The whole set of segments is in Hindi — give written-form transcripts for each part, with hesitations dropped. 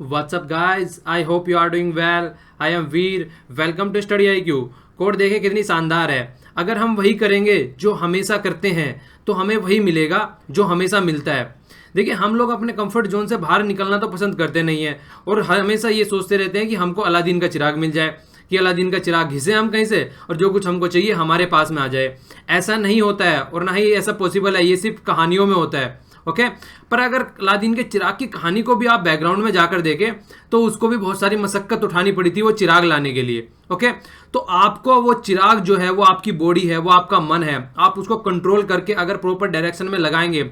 What's up guys? I hope you are doing well. I am Veer. Welcome to Study IQ. Code देखे कितनी शानदार है। अगर हम वही करेंगे जो हमेशा करते हैं तो हमें वही मिलेगा जो हमेशा मिलता है। देखिए, हम लोग अपने कंफर्ट जोन से बाहर निकलना तो पसंद करते नहीं है और हमेशा ये सोचते रहते हैं कि हमको अलादीन का चिराग मिल जाए, कि अलादीन का चिराग घिसे हम कहीं से और जो कुछ हमको चाहिए हमारे पास में आ जाए। ऐसा नहीं होता है और ना ही ऐसा पॉसिबल है, ये सिर्फ कहानियों में होता है। ओके पर अगर अलादीन के चिराग की कहानी को भी आप बैकग्राउंड में जाकर देखें तो उसको भी बहुत सारी मशक्कत उठानी पड़ी थी वो चिराग लाने के लिए। ओके तो आपको वो चिराग जो है वो आपकी बॉडी है, वो आपका मन है, आप उसको कंट्रोल करके अगर प्रॉपर डायरेक्शन में लगाएंगे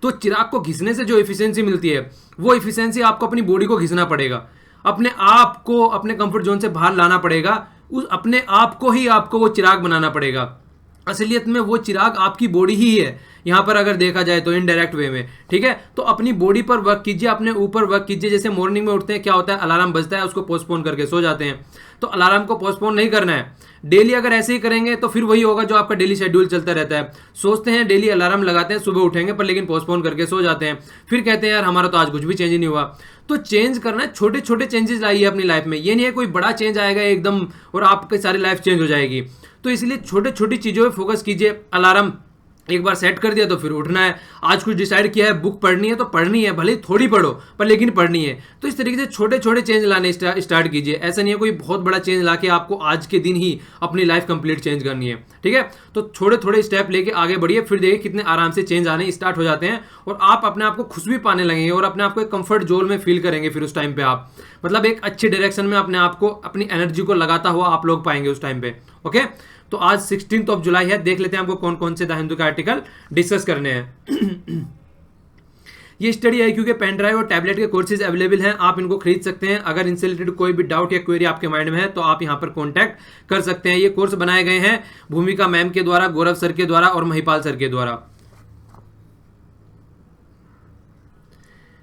तो चिराग को घिसने से जो इफिशियंसी मिलती है वो इफिशियंसी आपको अपनी बॉडी को घिसना पड़ेगा, अपने आप को अपने कंफर्ट जोन से बाहर लाना पड़ेगा, उस अपने आप को ही आपको वो चिराग बनाना पड़ेगा। असलियत में वो चिराग आपकी बॉडी ही है यहां पर अगर देखा जाए तो इनडायरेक्ट वे में। ठीक है, तो अपनी बॉडी पर वर्क कीजिए, अपने ऊपर वर्क कीजिए। जैसे मॉर्निंग में उठते हैं क्या होता है, अलार्म बजता है, उसको पोस्टपोन करके सो जाते हैं। तो अलार्म को पोस्टपोन नहीं करना है। डेली अगर ऐसे ही करेंगे तो फिर वही होगा जो आपका डेली शेड्यूल चलता रहता है। सोचते हैं डेली अलार्म लगाते हैं सुबह उठेंगे पर लेकिन पोस्टपोन करके सो जाते हैं, फिर कहते हैं यार हमारा तो आज कुछ भी चेंज नहीं हुआ। तो चेंज करना है, छोटे छोटे चेंजेस लाइए अपनी लाइफ में। ये नहीं है कोई बड़ा चेंज आएगा एकदम और आपकी सारी लाइफ चेंज हो जाएगी। तो इसलिए छोटे छोटी चीजों पे फोकस कीजिए। अलार्म एक बार सेट कर दिया तो फिर उठना है। आज कुछ डिसाइड किया है, बुक पढ़नी है तो पढ़नी है, भले ही थोड़ी पढ़ो पर लेकिन पढ़नी है। तो इस तरीके से छोटे छोटे चेंज लाने स्टार्ट कीजिए। ऐसा नहीं है कोई बहुत बड़ा चेंज लाके आपको आज के दिन ही अपनी लाइफ कंप्लीट चेंज करनी है। ठीक है, तो थोड़े थोड़े स्टेप लेके आगे बढ़िए, फिर देखिए कितने आराम से चेंज आने स्टार्ट हो जाते हैं और आप अपने आप को खुश भी पाने लगेंगे और अपने आप को एक कंफर्ट जोन में फील करेंगे। फिर उस टाइम पे आप मतलब एक अच्छे डायरेक्शन में अपने आप को, अपनी एनर्जी को लगाता हुआ आप लोग पाएंगे उस टाइम पे। ओके तो आज 16 जुलाई है, देख लेते हैं हमको कौन कौन से द हिंदू के आर्टिकल डिस्कस करने हैं। ये स्टडी IQ के पेन ड्राइव और टैबलेट के कोर्सेज अवेलेबल हैं, आप इनको खरीद सकते हैं। अगर इनसे रिलेटेड कोई भी डाउट या क्वेरी आपके माइंड में है तो आप यहाँ पर कॉन्टैक्ट कर सकते हैं। ये कोर्स बनाए गए हैं भूमिका मैम के द्वारा, गौरव सर के द्वारा और महिपाल सर के द्वारा।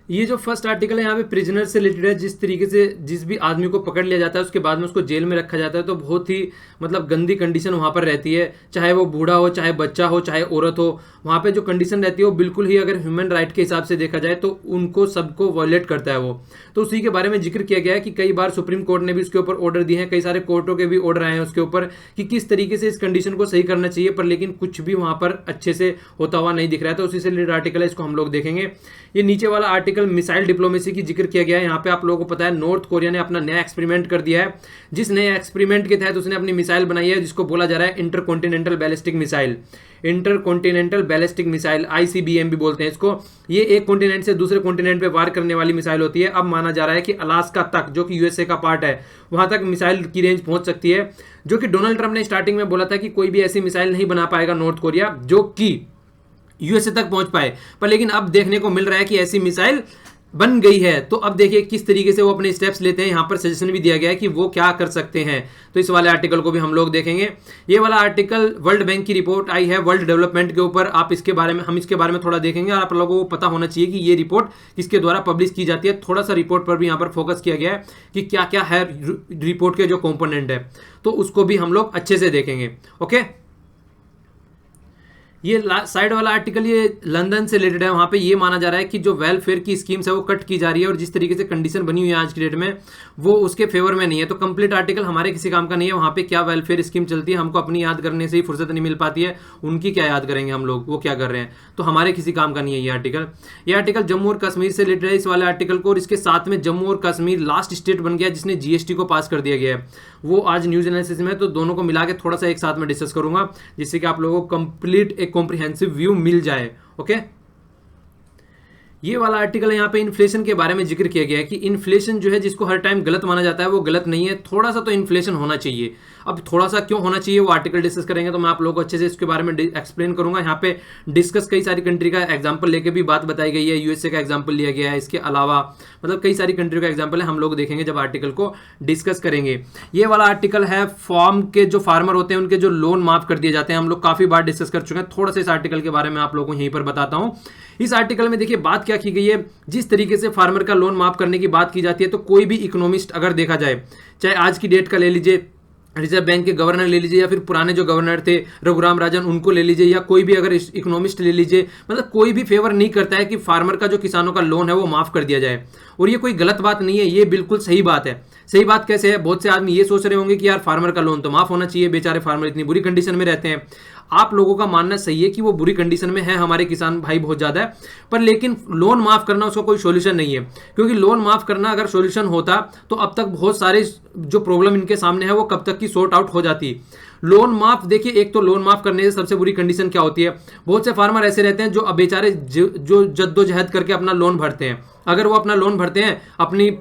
ये जो फर्स्ट आर्टिकल है यहाँ पे प्रिजनर से रिलेटेड है। जिस तरीके से जिस भी आदमी को पकड़ लिया जाता है उसके बाद में उसको जेल में रखा जाता है तो बहुत ही मतलब गंदी कंडीशन वहाँ पर रहती है। चाहे वो बूढ़ा हो, चाहे बच्चा हो, चाहे औरत हो, वहाँ पे जो कंडीशन रहती है वो बिल्कुल ही अगर ह्यूमन राइट के हिसाब से देखा जाए तो उनको सबको वायलेट करता है वो। तो उसी के बारे में जिक्र किया गया है कि कई बार सुप्रीम कोर्ट ने भी उसके ऊपर ऑर्डर दिए हैं, कई सारे कोर्टों के भी ऑर्डर आए हैं उसके ऊपर कि किस तरीके से इस कंडीशन को सही करना चाहिए, पर लेकिन कुछ भी वहाँ पर अच्छे से होता हुआ नहीं दिख रहा है। तो उसी से रिलेटेड आर्टिकल है, इसको हम लोग देखेंगे। ये नीचे वाला आर्टिकल मिसाइल डिप्लोमेसी की जिक्र किया गया है। यहाँ पे आप लोगों को पता है नॉर्थ कोरिया ने अपना नया एक्सपेरिमेंट कर दिया है, जिस नए एक्सपेरिमेंट के तहत उसने अपनी मिसाइल बनाई है जिसको बोला जा रहा है intercontinental ballistic missile. Intercontinental ballistic missile ICBM भी बोलते हैं इसको। ये एक कॉन्टिनेंट से दूसरे कॉन्टिनेंट पे वार करने वाली मिसाइल होती है। अब माना जा रहा है कि अलास्का तक, जो कि USA का पार्ट है, वहां तक मिसाइल की रेंज पहुंच सकती है, जो कि डोनाल्ड ट्रंप ने स्टार्टिंग में बोला था कि कोई भी ऐसी मिसाइल नहीं बना पाएगा नॉर्थ कोरिया जो कि USA तक पहुंच पाए। पर लेकिन अब देखने को मिल रहा है कि ऐसी मिसाइल बन गई है। तो अब देखिए किस तरीके से वो अपने स्टेप्स लेते हैं। यहाँ पर सजेशन भी दिया गया है कि वो क्या कर सकते हैं, तो इस वाले आर्टिकल को भी हम लोग देखेंगे। ये वाला आर्टिकल वर्ल्ड बैंक की रिपोर्ट आई है वर्ल्ड डेवलपमेंट के ऊपर, आप इसके बारे में, हम इसके बारे में थोड़ा देखेंगे और आप लोगों को पता होना चाहिए कि ये रिपोर्ट किसके द्वारा पब्लिश की जाती है। थोड़ा सा रिपोर्ट पर भी यहाँ पर फोकस किया गया है कि क्या क्या है रिपोर्ट के जो कॉम्पोनेंट है, तो उसको भी हम लोग अच्छे से देखेंगे। ओके, ये साइड वाला आर्टिकल ये लंदन से रिलेटेड है। वहां पे ये माना जा रहा है कि जो वेलफेयर की स्कीम्स है वो कट की जा रही है और जिस तरीके से कंडीशन बनी हुई है आज की डेट में वो उसके फेवर में नहीं है। तो कंप्लीट आर्टिकल हमारे किसी काम का नहीं है। वहां पे क्या वेलफेयर स्कीम चलती है हमको अपनी याद करने से ही फुर्सत नहीं मिल पाती है, उनकी क्या याद करेंगे हम लोग, वो क्या कर रहे हैं, तो हमारे किसी काम का नहीं है ये आर्टिकल। ये आर्टिकल जम्मू और कश्मीर से रिलेटेड है इस वाले आर्टिकल को, और इसके साथ में जम्मू और कश्मीर लास्ट स्टेट बन गया जिसने GST को पास कर दिया गया है। वो आज न्यूज एनालिसिस में, तो दोनों को मिला के थोड़ा सा एक साथ में डिस्कस करूंगा जिससे कि आप लोगों को कंप्लीट एक कॉम्प्रिहेंसिव व्यू मिल जाए। ओके, ये वाला आर्टिकल यहाँ पे इन्फ्लेशन के बारे में जिक्र किया गया है कि इन्फ्लेशन जो है जिसको हर टाइम गलत माना जाता है वो गलत नहीं है, थोड़ा सा तो इन्फ्लेशन होना चाहिए। अब थोड़ा सा क्यों होना चाहिए वो आर्टिकल डिस्कस करेंगे, तो मैं आप लोगों को अच्छे से इसके बारे में एक्सप्लेन करूंगा। यहाँ पे डिस्कस कई सारी कंट्री का एग्जांपल लेके भी बात बताई गई है, USA का एग्जांपल लिया गया है, इसके अलावा मतलब कई सारी कंट्री का एग्जांपल है, हम लोग देखेंगे जब आर्टिकल को डिस्कस करेंगे। ये वाला आर्टिकल है फार्म के जो फार्मर होते हैं उनके जो लोन माफ कर दिए जाते हैं, हम लोग काफी बार डिस्कस कर चुके हैं। थोड़ा सा इस आर्टिकल के बारे में आप लोगों को यहीं पर बताता हूं। इस आर्टिकल में देखिए बात क्या की गई है, जिस तरीके से फार्मर का लोन माफ करने की बात की जाती है तो कोई भी इकोनॉमिस्ट अगर देखा जाए, चाहे आज की डेट का ले लीजिए रिजर्व बैंक के गवर्नर ले लीजिए, या फिर पुराने जो गवर्नर थे रघुराम राजन उनको ले लीजिए, या कोई भी अगर इकोनॉमिस्ट ले लीजिए, मतलब कोई भी फेवर नहीं करता है कि फार्मर का जो किसानों का लोन है वो माफ कर दिया जाए। और ये कोई गलत बात नहीं है, ये बिल्कुल सही बात है। सही बात कैसे है, बहुत से आदमी ये सोच रहे होंगे कि यार फार्मर का लोन तो माफ होना चाहिए, बेचारे फार्मर इतनी बुरी कंडीशन में रहते हैं। आप लोगों का मानना सही है कि वो बुरी कंडीशन में है, हमारे किसान भाई बहुत ज्यादा है, पर लेकिन लोन माफ करना उसका कोई सोल्यूशन नहीं है। क्योंकि लोन माफ करना अगर सोल्यूशन होता तो अब तक बहुत सारे जो प्रॉब्लम इनके सामने है वो कब तक की सॉर्ट आउट हो जाती। लोन माफ, देखिए एक तो लोन माफ करने से सबसे बुरी कंडीशन क्या होती है, बहुत से फार्मर ऐसे रहते हैं जो अब बेचारे जो जद्दोजहद करके अपना लोन भरते हैं, अगर वो अपना लोन भरते हैं अपनी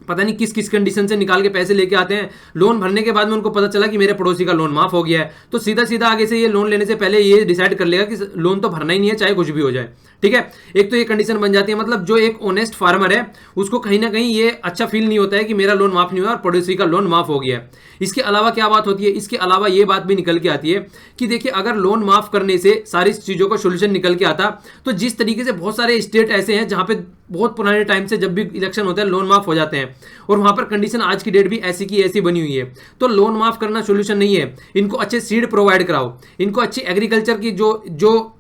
पता नहीं किस किस कंडीशन से निकाल के पैसे लेके आते हैं, लोन भरने के बाद में उनको पता चला कि मेरे पड़ोसी का लोन माफ हो गया है, तो सीधा सीधा आगे से ये लोन लेने से पहले ये डिसाइड कर लेगा कि लोन तो भरना ही नहीं है चाहे कुछ भी हो जाए। ठीक है, एक तो ये कंडीशन बन जाती है, मतलब जो एक ऑनेस्ट फार्मर है उसको कहीं ना कहीं ये अच्छा फील नहीं होता है कि मेरा लोन माफ नहीं हुआ और पड़ोसी का लोन माफ हो गया है। इसके अलावा क्या बात होती है, इसके अलावा ये बात भी निकल के आती है कि देखिए अगर लोन माफ करने से सारी चीजों का सोल्यूशन निकल के आता, तो जिस तरीके से बहुत सारे स्टेट ऐसे हैं जहां पे बहुत पुराने टाइम से जब भी इलेक्शन होता है लोन माफ हो जाते हैं, और वहां पर कंडीशन आज की डेट भी ऐसी की ऐसी बनी हुई है। तो लोन माफ करना सोल्यूशन नहीं है, इनको अच्छे सीड प्रोवाइड कराओ, इनको अच्छी एग्रीकल्चर की जो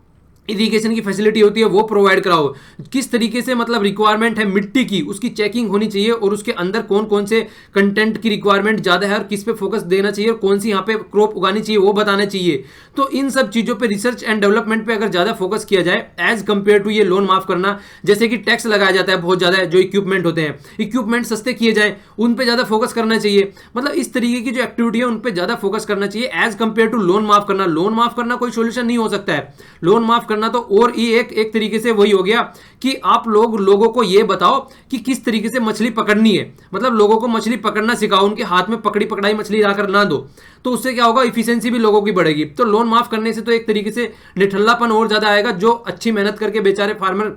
इरिगेशन की फैसिलिटी होती है वो प्रोवाइड कराओ। किस तरीके से मतलब रिक्वायरमेंट है मिट्टी की उसकी चेकिंग होनी चाहिए, और उसके अंदर कौन कौन से कंटेंट की रिक्वायरमेंट ज्यादा है और किस पे फोकस देना चाहिए और कौन सी यहाँ पे क्रॉप उगानी चाहिए वो बताना चाहिए। तो इन सब चीजों पे रिसर्च एंड डेवलपमेंट पे अगर ज्यादा फोकस किया जाए एज कंपेयर टू ये लोन माफ करना, जैसे कि टैक्स लगाया जाता है बहुत ज्यादा, जो इक्विपमेंट होते हैं इक्विपमेंट सस्ते किए जाए उन पे ज्यादा फोकस करना चाहिए। मतलब इस तरीके की जो एक्टिविटी है उन पे ज्यादा फोकस करना चाहिए एज कंपेयर टू लोन माफ करना। लोन माफ करना कोई सोल्यूशन नहीं हो सकता है, लोन माफ करना तो और ये एक तरीके से वही हो गया कि आप लोगों को ये बताओ कि किस तरीके से मछली पकड़नी है, मतलब लोगों को मछली पकड़ना सिखाओ, उनके हाथ में पकड़ी पकड़ाई मछली लाकर ना दो, तो उससे क्या होगा, इफिशिएंसी भी लोगों की बढ़ेगी। तो लोन माफ करने से तो एक तरीके से निठल्लापन और ज्यादा आएगा, जो अच्छी मेहनत करके बेचारे फार्मर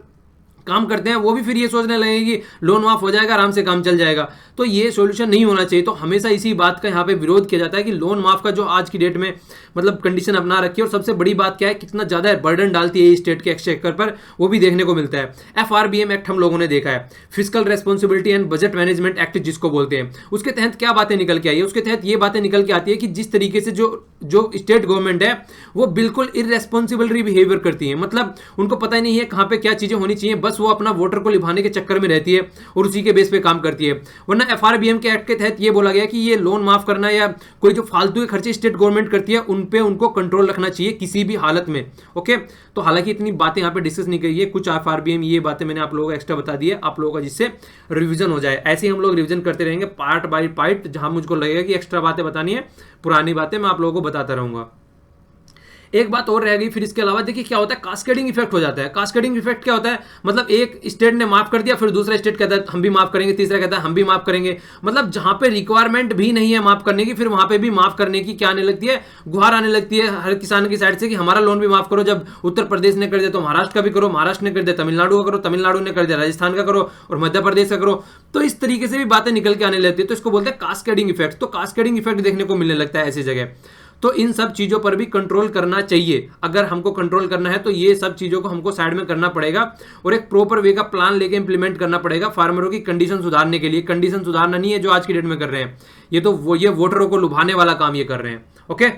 काम करते हैं वो भी फिर ये सोचने लगेंगे कि लोन माफ हो जाएगा आराम से काम चल जाएगा। तो ये सॉल्यूशन नहीं होना चाहिए। तो हमेशा इसी बात का यहाँ पे विरोध किया जाता है कि लोन माफ का जो आज की डेट में मतलब कंडीशन अपना रखी है, और सबसे बड़ी बात क्या है कितना ज्यादा बर्डन डालती है स्टेट के एक्सचेकर पर, वो भी देखने को मिलता है। FRBM एक्ट हम लोगों ने देखा है, fiscal responsibility and budget management act जिसको बोलते हैं, उसके तहत क्या बातें निकल के आई है, उसके तहत ये बातें निकल के आती है कि जिस तरीके से जो स्टेट गवर्नमेंट है वो बिल्कुल इररेस्पॉन्सिबल बिहेवियर करती है, मतलब उनको पता ही नहीं है कहां पे क्या चीजें होनी चाहिए, बस वो अपना वोटर को लिभाने के चक्कर में रहती है और उसी के बेस पे काम करती है। वरना FRBM के एक्ट के तहत ये बोला गया कि ये लोन माफ करना या कोई जो फालतू के खर्चे स्टेट गवर्नमेंट करती है उन पे उनको कंट्रोल रखना चाहिए किसी भी हालत में। ओके, तो हालांकि इतनी बातें यहाँ पे डिस्कस नहीं करी है, कुछ FRBM ये बातें मैंने आप लोगों को एक्स्ट्रा बता दी है आप लोगों का, जिससे रिवीजन हो जाए। ऐसे ही हम लोग रिवीजन करते रहेंगे पार्ट बाय पार्ट, जहां मुझको लगेगा कि एक्स्ट्रा बातें बतानी है, पुरानी बातें मैं आप लोगों को बताता रहूंगा। एक बात और रह गई फिर इसके अलावा, देखिए क्या होता है, कास्केडिंग इफेक्ट हो जाता है। कास्केडिंग इफेक्ट क्या होता है, मतलब एक स्टेट ने माफ कर दिया फिर दूसरा स्टेट कहता है हम भी माफ करेंगे, तीसरा कहता है हम भी माफ करेंगे, मतलब जहां पे रिक्वायरमेंट भी नहीं है माफ करने की फिर वहां पे भी माफ करने की क्या आने लगती है, गुहार आने लगती है हर किसान की साइड से कि हमारा लोन भी माफ करो। जब उत्तर प्रदेश ने कर दिया तो महाराष्ट्र का भी करो, महाराष्ट्र ने कर दिया तमिलनाडु का करो, तमिलनाडु ने कर दिया राजस्थान का करो, और मध्य प्रदेश का करो। तो इस तरीके से भी बातें निकल के आने लगती है, तो इसको बोलते हैं कास्केडिंग इफेक्ट। तो कास्केडिंग इफेक्ट देखने को मिलने लगता है ऐसी जगह। तो इन सब चीजों पर भी कंट्रोल करना चाहिए। अगर हमको कंट्रोल करना है तो ये सब चीजों को हमको साइड में करना पड़ेगा और एक प्रॉपर वे का प्लान लेके इंप्लीमेंट करना पड़ेगा फार्मरों की कंडीशन सुधारने के लिए। कंडीशन सुधारना नहीं है जो आज की डेट में कर रहे हैं, ये तो ये वोटरों को लुभाने वाला काम ये कर रहे हैं। ओके,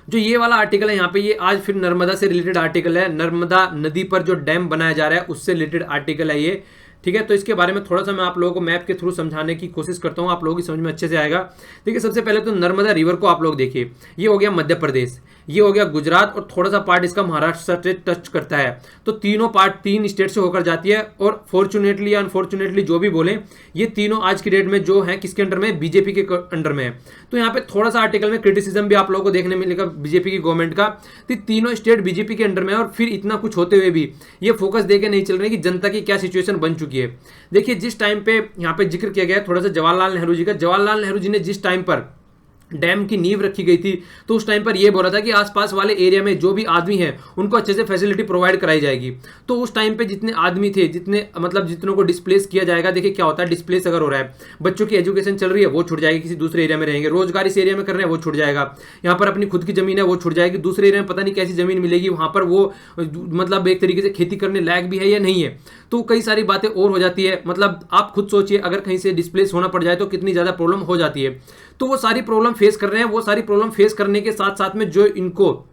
जो ये वाला आर्टिकल है यहाँ पे, ये आज फिर नर्मदा से रिलेटेड आर्टिकल है। नर्मदा नदी पर जो डैम बनाया जा रहा है उससे रिलेटेड आर्टिकल है ये, ठीक है। तो इसके बारे में थोड़ा सा मैं आप लोगों को मैप के थ्रू समझाने की कोशिश करता हूँ, आप लोगों की समझ में अच्छे से आएगा। देखिए सबसे पहले तो नर्मदा रिवर को आप लोग देखिए, ये हो गया मध्य प्रदेश, ये हो गया गुजरात, और थोड़ा सा पार्ट इसका महाराष्ट्र से टच करता है। तो तीनों पार्ट 3 स्टेट से होकर जाती है, और फॉर्चुनेटली या अनफॉर्चुनेटली जो भी बोले, ये तीनों आज की डेट में जो है किसके अंडर में, बीजेपी के अंडर में है। तो यहाँ पे थोड़ा सा आर्टिकल में क्रिटिसिज्म भी आप लोगों को देखने मिलेगा बीजेपी की गवर्नमेंट का, तीनों स्टेट बीजेपी के अंडर में है, और फिर इतना कुछ होते हुए भी ये फोकस देके नहीं चल रहे कि जनता की क्या सिचुएशन बन चुकी है। देखिए जिस टाइम पे यहाँ पे जिक्र किया गया है थोड़ा सा जवाहरलाल नेहरू जी का, जवाहरलाल नेहरू जी ने जिस टाइम पर डैम की नींव रखी गई थी तो उस टाइम पर यह बोला था कि आसपास वाले एरिया में जो भी आदमी हैं उनको अच्छे से फैसिलिटी प्रोवाइड कराई जाएगी। तो उस टाइम पे जितने आदमी थे, जितने मतलब जितनों को डिस्प्लेस किया जाएगा, देखिए क्या होता है डिस्प्लेस अगर हो रहा है, बच्चों की एजुकेशन चल रही है वो छूट जाएगी, किसी दूसरे एरिया में रहेंगे, रोजगार इस एरिया में कर रहे हैं वो छूट जाएगा, यहाँ पर अपनी खुद की जमीन है वो छूट जाएगी, दूसरे एरिया में पता नहीं कैसी जमीन मिलेगी, वहां पर वो मतलब एक तरीके से खेती करने लायक भी है या नहीं है। तो कई सारी बातें और हो जाती है, मतलब आप खुद सोचिए अगर कहीं से डिस्प्लेस होना पड़ जाए तो कितनी ज्यादा प्रॉब्लम हो जाती है। तो वो सारी प्रॉब्लम फेस कर रहे हैं। वो सारी प्रॉब्लम फेस करने के साथ साथ में जो इनको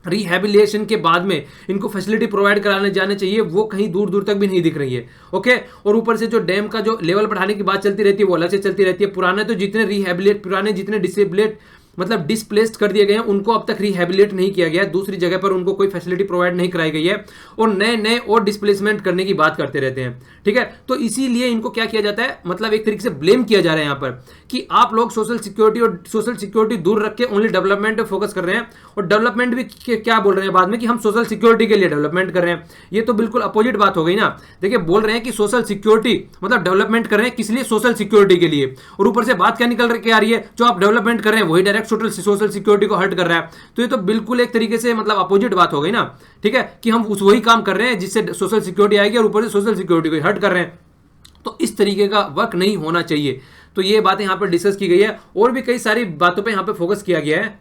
रिहेबिलिटेशन के बाद में इनको फैसिलिटी प्रोवाइड कराने जाने चाहिए, वो कहीं दूर दूर तक भी नहीं दिख रही है। ओके, और ऊपर से जो डैम का जो लेवल बढ़ाने की बात चलती रहती है वो अलग से चलती रहती है। पुराने जितने डिसेबलेट मतलब डिस्प्लेस्ड कर दिए गए हैं उनको अब तक रिहेबिलिट नहीं किया गया, दूसरी जगह पर उनको कोई फैसिलिटी प्रोवाइड नहीं कराई गई है, और नए नए और डिस्प्लेसमेंट करने की बात करते रहते हैं। ठीक है, तो इसीलिए इनको क्या किया जाता है, मतलब एक तरीके से ब्लेम किया जा रहा है यहाँ पर कि आप लोग सोशल सिक्योरिटी दूर रख के ओनली डेवलपमेंट पे फोकस कर रहे हैं, और डेवलपमेंट भी क्या बोल रहे हैं बाद में कि हम सोशल सिक्योरिटी के लिए डेवलपमेंट कर रहे हैं। ये तो बिल्कुल अपोजिट बात हो गई ना। देखिए, बोल रहे हैं कि सोशल सिक्योरिटी मतलब डेवलपमेंट कर रहे हैं, किस लिए? सोशल सिक्योरिटी के लिए, और ऊपर से बात क्या निकल के आ रही है, जो आप डेवलपमेंट कर रहे हैं वही डायरेक्ट सोशल सिक्योरिटी को हर्ट कर रहा है। तो ये तो बिल्कुल एक तरीके से मतलब अपोजिट बात हो गई ना। ठीक है, कि हम वही काम कर रहे हैं जिससे सोशल सिक्योरिटी आएगी और ऊपर से सोशल सिक्योरिटी को हर्ट कर रहे हैं। तो इस तरीके का वर्क नहीं होना चाहिए। तो ये बातें यहां पर डिस्कस की गई है, और भी कई सारी बातों पे यहां पे फोकस किया गया है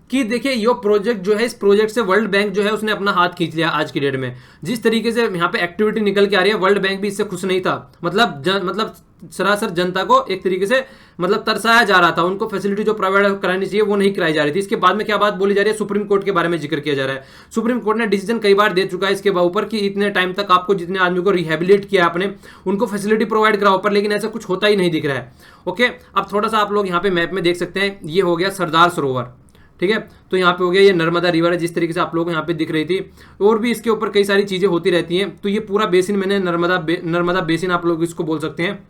कि देखिए ये प्रोजेक्ट जो है, इस प्रोजेक्ट से वर्ल्ड बैंक जो है उसने अपना हाथ खींच लिया आज की डेट में। जिस तरीके से यहाँ पे एक्टिविटी निकल के आ रही है, वर्ल्ड बैंक भी इससे खुश नहीं था। मतलब सरासर जनता को एक तरीके से मतलब तरसाया जा रहा था, उनको फैसिलिटी जो प्रोवाइड करानी चाहिए वो नहीं कराई जा रही थी। इसके बाद में क्या बात बोली जा रही है, सुप्रीम कोर्ट के बारे में जिक्र किया जा रहा है। सुप्रीम कोर्ट ने डिसीजन कई बार दे चुका है इसके ऊपर कि इतने टाइम तक आपको जितने आदमी को रिहेबिलिट किया आपने उनको फैसिलिटी प्रोवाइड कराओ, पर लेकिन ऐसा कुछ होता ही नहीं दिख रहा है। ओके, अब थोड़ा सा आप लोग यहाँ पे मैप में देख सकते हैं, ये हो गया सरदार सरोवर। ठीक है, तो यहाँ पे हो गया ये नर्मदा रिवर है, जिस तरीके से आप लोगों को यहाँ पे दिख रही थी, और भी इसके ऊपर कई सारी चीजें होती रहती हैं। तो ये पूरा बेसिन मैंने नर्मदा बेसिन आप लोग इसको बोल सकते हैं।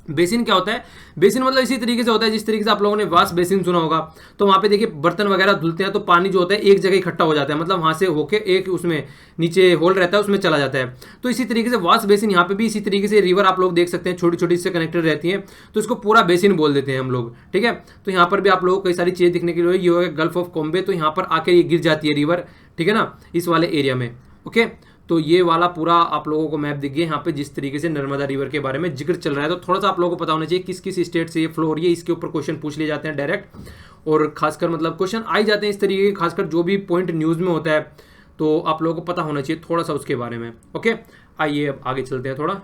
बेसिन क्या होता है? बेसिन मतलब इसी तरीके से होता है जिस तरीके से आप लोगों ने वाश बेसिन सुना होगा। तो वहां पे देखिए बर्तन वगैरह धुलते हैं तो पानी जो होता है एक जगह इकट्ठा हो जाता है, मतलब वहां से होके एक उसमें नीचे होल रहता है उसमें चला जाता है। तो इसी तरीके से वाश बेसिन यहाँ पे भी इसी तरीके से रिवर आप लोग देख सकते हैं, छोटी छोटी इससे कनेक्टेड रहती है, तो इसको पूरा बेसिन बोल देते हैं हम लोग। ठीक है, तो यहाँ पर भी आप लोगों को कई सारी चीजें दिखने के लिए, ये हो गल्फ ऑफ कॉम्बे, तो यहाँ पर आके ये गिर जाती है रिवर। ठीक है ना, इस वाले एरिया में। ओके, तो ये वाला पूरा आप लोगों को मैप दिख गया यहाँ पे, जिस तरीके से नर्मदा रिवर के बारे में जिक्र चल रहा है। तो थोड़ा सा आप लोगों को पता होना चाहिए किस किस स्टेट से ये फ्लो हो रही है, इसके ऊपर क्वेश्चन पूछ लिए जाते हैं डायरेक्ट, और खासकर मतलब क्वेश्चन आ ही जाते हैं इस तरीके के, खासकर जो भी पॉइंट न्यूज में होता है तो आप लोगों को पता होना चाहिए थोड़ा सा उसके बारे में। ओके, आइए अब आगे चलते हैं थोड़ा।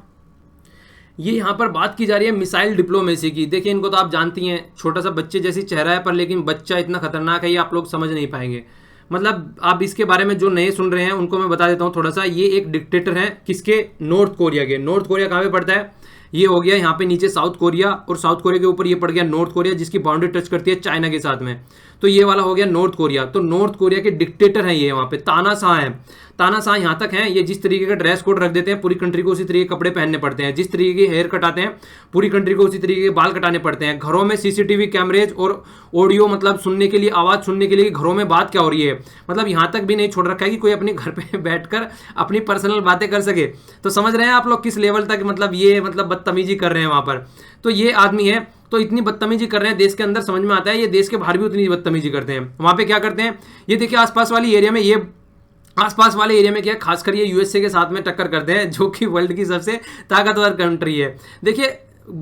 ये यहाँ पर बात की जा रही है मिसाइल डिप्लोमेसी की। देखिए, इनको तो आप जानती हैं, छोटा सा बच्चे जैसी चेहरा है, पर लेकिन बच्चा इतना खतरनाक है ये आप लोग समझ नहीं पाएंगे। मतलब आप इसके बारे में जो नए सुन रहे हैं उनको मैं बता देता हूँ थोड़ा सा। ये एक डिक्टेटर है, किसके? नॉर्थ कोरिया के। नॉर्थ कोरिया कहाँ पे पड़ता है? ये हो गया यहाँ पे नीचे साउथ कोरिया, और साउथ कोरिया के ऊपर ये पड़ गया नॉर्थ कोरिया, जिसकी बाउंड्री टच करती है चाइना के साथ में। तो ये वाला हो गया नॉर्थ कोरिया। तो नॉर्थ कोरिया के डिक्टेटर हैं ये, वहाँ पे तानाशाह हैं। तानाशाह यहाँ तक हैं, ये जिस तरीके का ड्रेस कोड रख देते हैं पूरी कंट्री को उसी तरीके के कपड़े पहनने पड़ते हैं, जिस तरीके के हेयर कटाते हैं पूरी कंट्री को उसी तरीके के बाल कटाने पड़ते हैं। घरों में सीसीटीवी कैमरेज और ऑडियो, मतलब सुनने के लिए, आवाज सुनने के लिए घरों में बात क्या हो रही है, मतलब यहाँ तक भी नहीं छोड़ रखा है कि कोई अपने घर पे बैठकर अपनी पर्सनल बातें कर सके। तो समझ रहे हैं आप लोग किस लेवल तक मतलब ये मतलब बदतमीजी कर रहे हैं वहां पर। तो ये आदमी है, तो इतनी बदतमीजी कर रहे हैं देश के अंदर, समझ में आता है ये देश के बाहर भी उतनी बदतमीजी करते हैं। वहां पे क्या करते हैं, ये देखिए आसपास वाली एरिया में, ये आसपास वाले एरिया में क्या, खासकर ये यूएसए के साथ में टक्कर करते हैं, जो कि वर्ल्ड की सबसे ताकतवर कंट्री है। देखिए,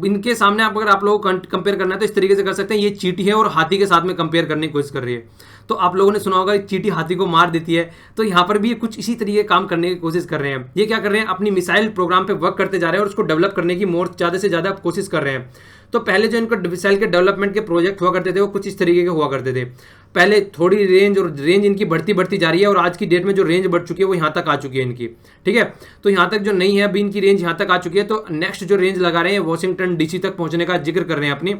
इनके सामने आप अगर आप लोगों को कंपेयर करना है तो इस तरीके से कर सकते हैं, ये चींटी है और हाथी के साथ में कंपेयर करने की कोशिश कर रही है। तो आप लोगों ने सुना होगा चींटी हाथी को मार देती है, तो यहाँ पर भी ये कुछ इसी तरीके काम करने की कोशिश कर रहे हैं। ये क्या कर रहे हैं, अपनी मिसाइल प्रोग्राम पे वर्क करते जा रहे हैं और उसको डेवलप करने की मोर ज़्यादा से ज़्यादा कोशिश कर रहे हैं। तो पहले जो इनको मिसाइल के डेवलपमेंट के प्रोजेक्ट हुआ करते थे वो कुछ इस तरीके के हुआ करते थे। पहले थोड़ी रेंज, और रेंज इनकी बढ़ती जा रही है, और आज की डेट में जो रेंज बढ़ चुकी है वो यहाँ तक आ चुकी है इनकी। ठीक है, तो यहाँ तक जो नहीं है अभी इनकी रेंज यहाँ तक आ चुकी है। तो नेक्स्ट जो रेंज लगा रहे हैं वॉशिंगटन डीसी तक पहुंचने का जिक्र कर रहे हैं अपनी।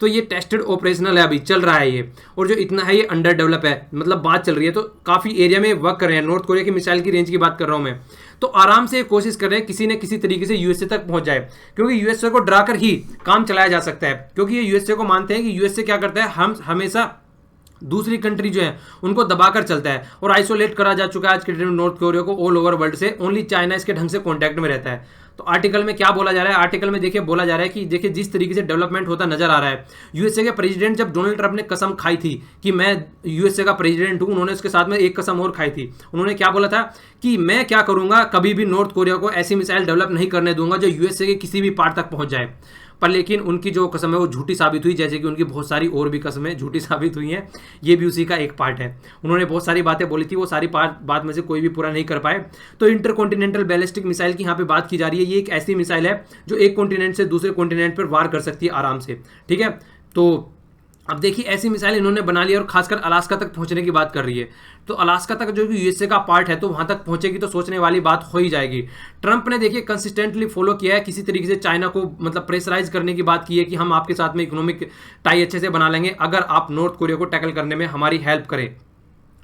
तो ये टेस्टेड ऑपरेशनल है, अभी चल रहा है ये, और जो इतना है ये अंडर डेवलप है, मतलब बात चल रही है। तो काफी एरिया में वर्क कर रहे हैं। नॉर्थ कोरिया की मिसाइल की रेंज की बात कर रहा हूं मैं। तो आराम से कोशिश कर रहे हैं किसी न किसी तरीके से यूएसए तक पहुंच जाए, क्योंकि यूएसए को डराकर ही काम चलाया जा सकता है। क्योंकि ये यूएसए को मानते हैं कि यूएसए क्या करता है, हम हमेशा दूसरी कंट्री जो है उनको दबाकर चलता है, और आइसोलेट करा जा चुका है आज के डेट में नॉर्थ कोरिया को ऑल ओवर वर्ल्ड से। ओनली चाइना इसके ढंग से कॉन्टैक्ट में रहता है। तो आर्टिकल में क्या बोला जा रहा है, आर्टिकल में देखिए बोला जा रहा है कि देखिए जिस तरीके से डेवलपमेंट होता नजर आ रहा है। यूएसए के प्रेसिडेंट जब डोनाल्ड ट्रंप ने कसम खाई थी कि मैं यूएसए का प्रेसिडेंट हूं, उन्होंने उसके साथ में एक कसम और खाई थी। उन्होंने क्या बोला था कि मैं क्या करूंगा, कभी भी नॉर्थ कोरिया को ऐसी मिसाइल डेवलप नहीं करने दूंगा जो यूएसए के किसी भी पार्ट तक पहुंच जाए। पर लेकिन उनकी जो कसम है वो झूठी साबित हुई, जैसे कि उनकी बहुत सारी और भी कसमें झूठी साबित हुई हैं। ये भी उसी का एक पार्ट है। उन्होंने बहुत सारी बातें बोली थी, वो सारी बात में से कोई भी पूरा नहीं कर पाए। तो इंटरकॉन्टिनेंटल बैलिस्टिक मिसाइल की यहाँ पे बात की जा रही है। ये एक ऐसी मिसाइल है जो एक कॉन्टिनेंट से दूसरे कॉन्टिनेंट पर वार कर सकती है आराम से। ठीक है, तो अब देखिए ऐसी मिसाइल इन्होंने बना ली और खासकर अलास्का तक पहुंचने की बात कर रही है। तो अलास्का तक जो कि यूएसए का पार्ट है, तो वहां तक पहुंचेगी तो सोचने वाली बात हो ही जाएगी। ट्रंप ने देखिए कंसिस्टेंटली फॉलो किया है, किसी तरीके से चाइना को मतलब प्रेशराइज करने की बात की है कि हम आपके साथ में इकोनॉमिक टाई अच्छे से बना लेंगे अगर आप नॉर्थ कोरिया को टैकल करने में हमारी हेल्प करें।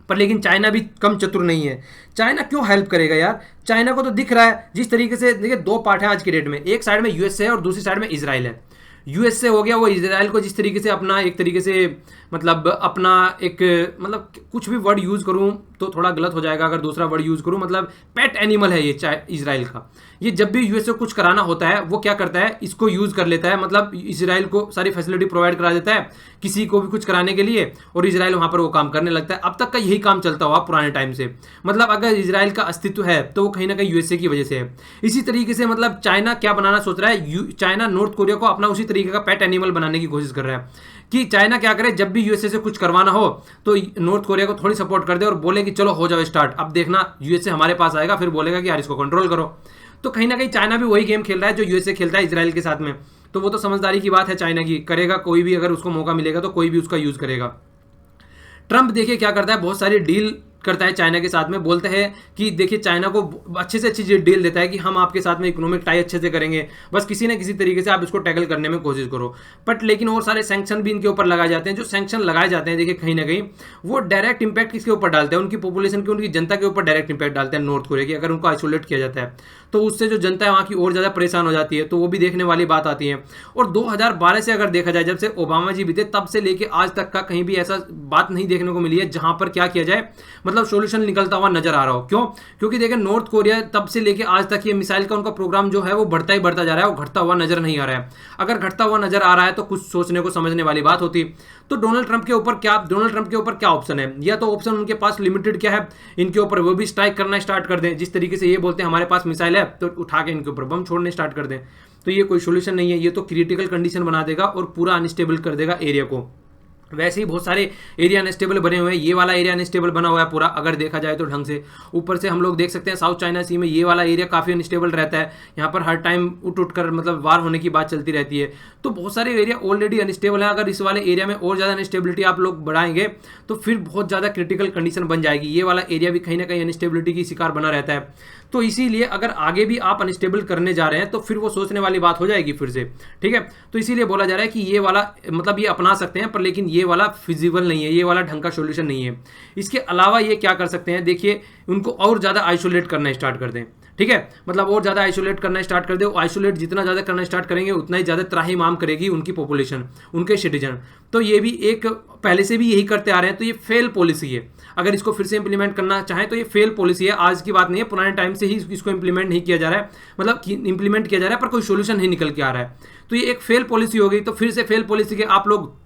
पर लेकिन चाइना भी कम चतुर नहीं है। चाइना क्यों हेल्प करेगा यार? चाइना को तो दिख रहा है जिस तरीके से, देखिए दो पार्ट है आज की डेट में, एक साइड में यूएसए है और दूसरी साइड में इजराइल है। यूएसए हो गया वो इजराइल को जिस तरीके से अपना एक तरीके से मतलब अपना एक मतलब कुछ भी वर्ड यूज करूं तो थोड़ा गलत हो जाएगा अगर दूसरा वर्ड यूज करूं, मतलब पेट एनिमल है ये इजराइल का। ये जब भी यूएसए को कुछ कराना होता है वो क्या करता है, इसको यूज कर लेता है, मतलब इजराइल को सारी फैसिलिटी प्रोवाइड करा देता है किसी को भी कुछ कराने के लिए, और इजराइल वहां पर वो काम करने लगता है। अब तक का यही काम चलता हुआ पुराने टाइम से, मतलब अगर इजराइल का अस्तित्व है तो वो कहीं ना कहीं यूएसए की वजह से है। इसी तरीके से मतलब चाइना क्या बनाना सोच रहा है, चाइना नॉर्थ कोरिया को अपना उसी तरीके का पेट एनिमल बनाने की कोशिश कर रहा है कि चाइना क्या करे, जब भी यूएसए से कुछ करवाना हो तो नॉर्थ कोरिया को थोड़ी सपोर्ट कर दे और बोले कि चलो हो जाओ स्टार्ट, अब देखना यूएसए हमारे पास आएगा, फिर बोलेगा कि यार इसको कंट्रोल करो। तो कहीं ना कहीं चाइना भी वही गेम खेल रहा है जो यूएसए खेलता है इजराइल के साथ में। तो वो तो समझदारी की बात है चाइना की, करेगा कोई भी, अगर उसको मौका मिलेगा तो कोई भी उसका यूज करेगा। ट्रंप देखिए क्या करता है, बहुत सारी डील करता है चाइना के साथ में, बोलते हैं कि देखिए चाइना को अच्छे से अच्छी डील देता है कि हम आपके साथ में इकोनॉमिक टाई अच्छे से करेंगे, बस किसी न किसी तरीके से आप इसको टैकल करने में कोशिश करो। बट लेकिन और सारे सैंक्शन भी इनके ऊपर लगाए जाते हैं। जो सैंक्शन लगाए जाते हैं देखिए कहीं ना कहीं वो डायरेक्ट इंपैक्ट किसके ऊपर डालते हैं, उनकी पॉपुलेशन की, उनकी जनता के ऊपर डायरेक्ट इंपैक्ट डालते हैं नॉर्थ कोरिया की। अगर उनको आइसोलेट किया जाता है तो उससे जो जनता है वहाँ की और ज़्यादा परेशान हो जाती है, तो वो भी देखने वाली बात आती है। और 2012 से अगर देखा जाए, जब से ओबामा जी बीते तब से लेके आज तक का कहीं भी ऐसा बात नहीं देखने को मिली है जहां पर क्या किया जाए, मतलब सोल्यूशन निकलता हुआ नजर आ रहा हो। क्यों? क्योंकि देखिए नॉर्थ कोरिया तब से लेके आज तक ये मिसाइल का उनका प्रोग्राम जो है वो बढ़ता ही बढ़ता जा रहा है, वो घटता हुआ नजर नहीं आ रहा है। अगर घटता हुआ नजर आ रहा है तो कुछ सोचने को समझने वाली बात होती। तो डोनाल्ड ट्रंप के ऊपर क्या ऑप्शन है? या तो ऑप्शन उनके पास लिमिटेड क्या है, इनके ऊपर वो भी स्ट्राइक करना स्टार्ट कर दें, जिस तरीके से ये बोलते हैं हमारे पास मिसाइल है तो उठा के इनके ऊपर बम छोड़ने स्टार्ट कर दें। तो ये कोई सोल्यूशन नहीं है, ये तो क्रिटिकल कंडीशन बना देगा और पूरा अनस्टेबल कर देगा एरिया को। वैसे ही बहुत सारे एरिया अनस्टेबल बने हुए हैं, ये वाला एरिया अनस्टेबल बना हुआ है पूरा, अगर देखा जाए तो ढंग से। ऊपर से हम लोग देख सकते हैं साउथ चाइना सी में ये वाला एरिया काफ़ी अनस्टेबल रहता है, यहाँ पर हर टाइम उठ कर मतलब वार होने की बात चलती रहती है। तो बहुत सारे एरिया ऑलरेडी अनस्टेबल है, अगर इस वाले एरिया में और ज़्यादा अनस्टेबिलिटी आप लोग बढ़ाएंगे तो फिर बहुत ज़्यादा क्रिटिकल कंडीशन बन जाएगी। ये वाला एरिया भी कहीं ना कहीं अनस्टेबिलिटी की शिकार बना रहता है। तो इसीलिए अगर आगे भी आप अनस्टेबल करने जा रहे हैं तो फिर वो सोचने वाली बात हो जाएगी फिर से, ठीक है। तो इसीलिए बोला जा रहा है कि ये वाला मतलब ये अपना सकते हैं, पर लेकिन ये वाला फिजिबल नहीं है, ये वाला ढंग का सोल्यूशन नहीं है। इसके अलावा ये क्या कर सकते हैं, देखिए उनको और ज़्यादा आइसोलेट करना स्टार्ट कर दें, ठीक है, मतलब और ज़्यादा आइसोलेट करना स्टार्ट कर दे। आइसोलेट जितना ज़्यादा करना स्टार्ट करेंगे उतना ही ज़्यादा त्राहिमाम करेगी उनकी पॉपुलेशन, उनके सिटीजन। तो ये भी एक पहले से भी यही करते आ रहे हैं, तो ये फेल पॉलिसी है। अगर इसको फिर से इंप्लीमेंट करना चाहें तो ये फेल पॉलिसी है, आज की बात नहीं है, पुराने टाइम से ही इसको इंप्लीमेंट नहीं किया जा रहा है, मतलब इंप्लीमेंट किया जा रहा है पर कोई सोल्यूशन नहीं निकल के आ रहा है। तो ये एक फेल पॉलिसी हो गई। तो फिर से फेल पॉलिसी के आप लोग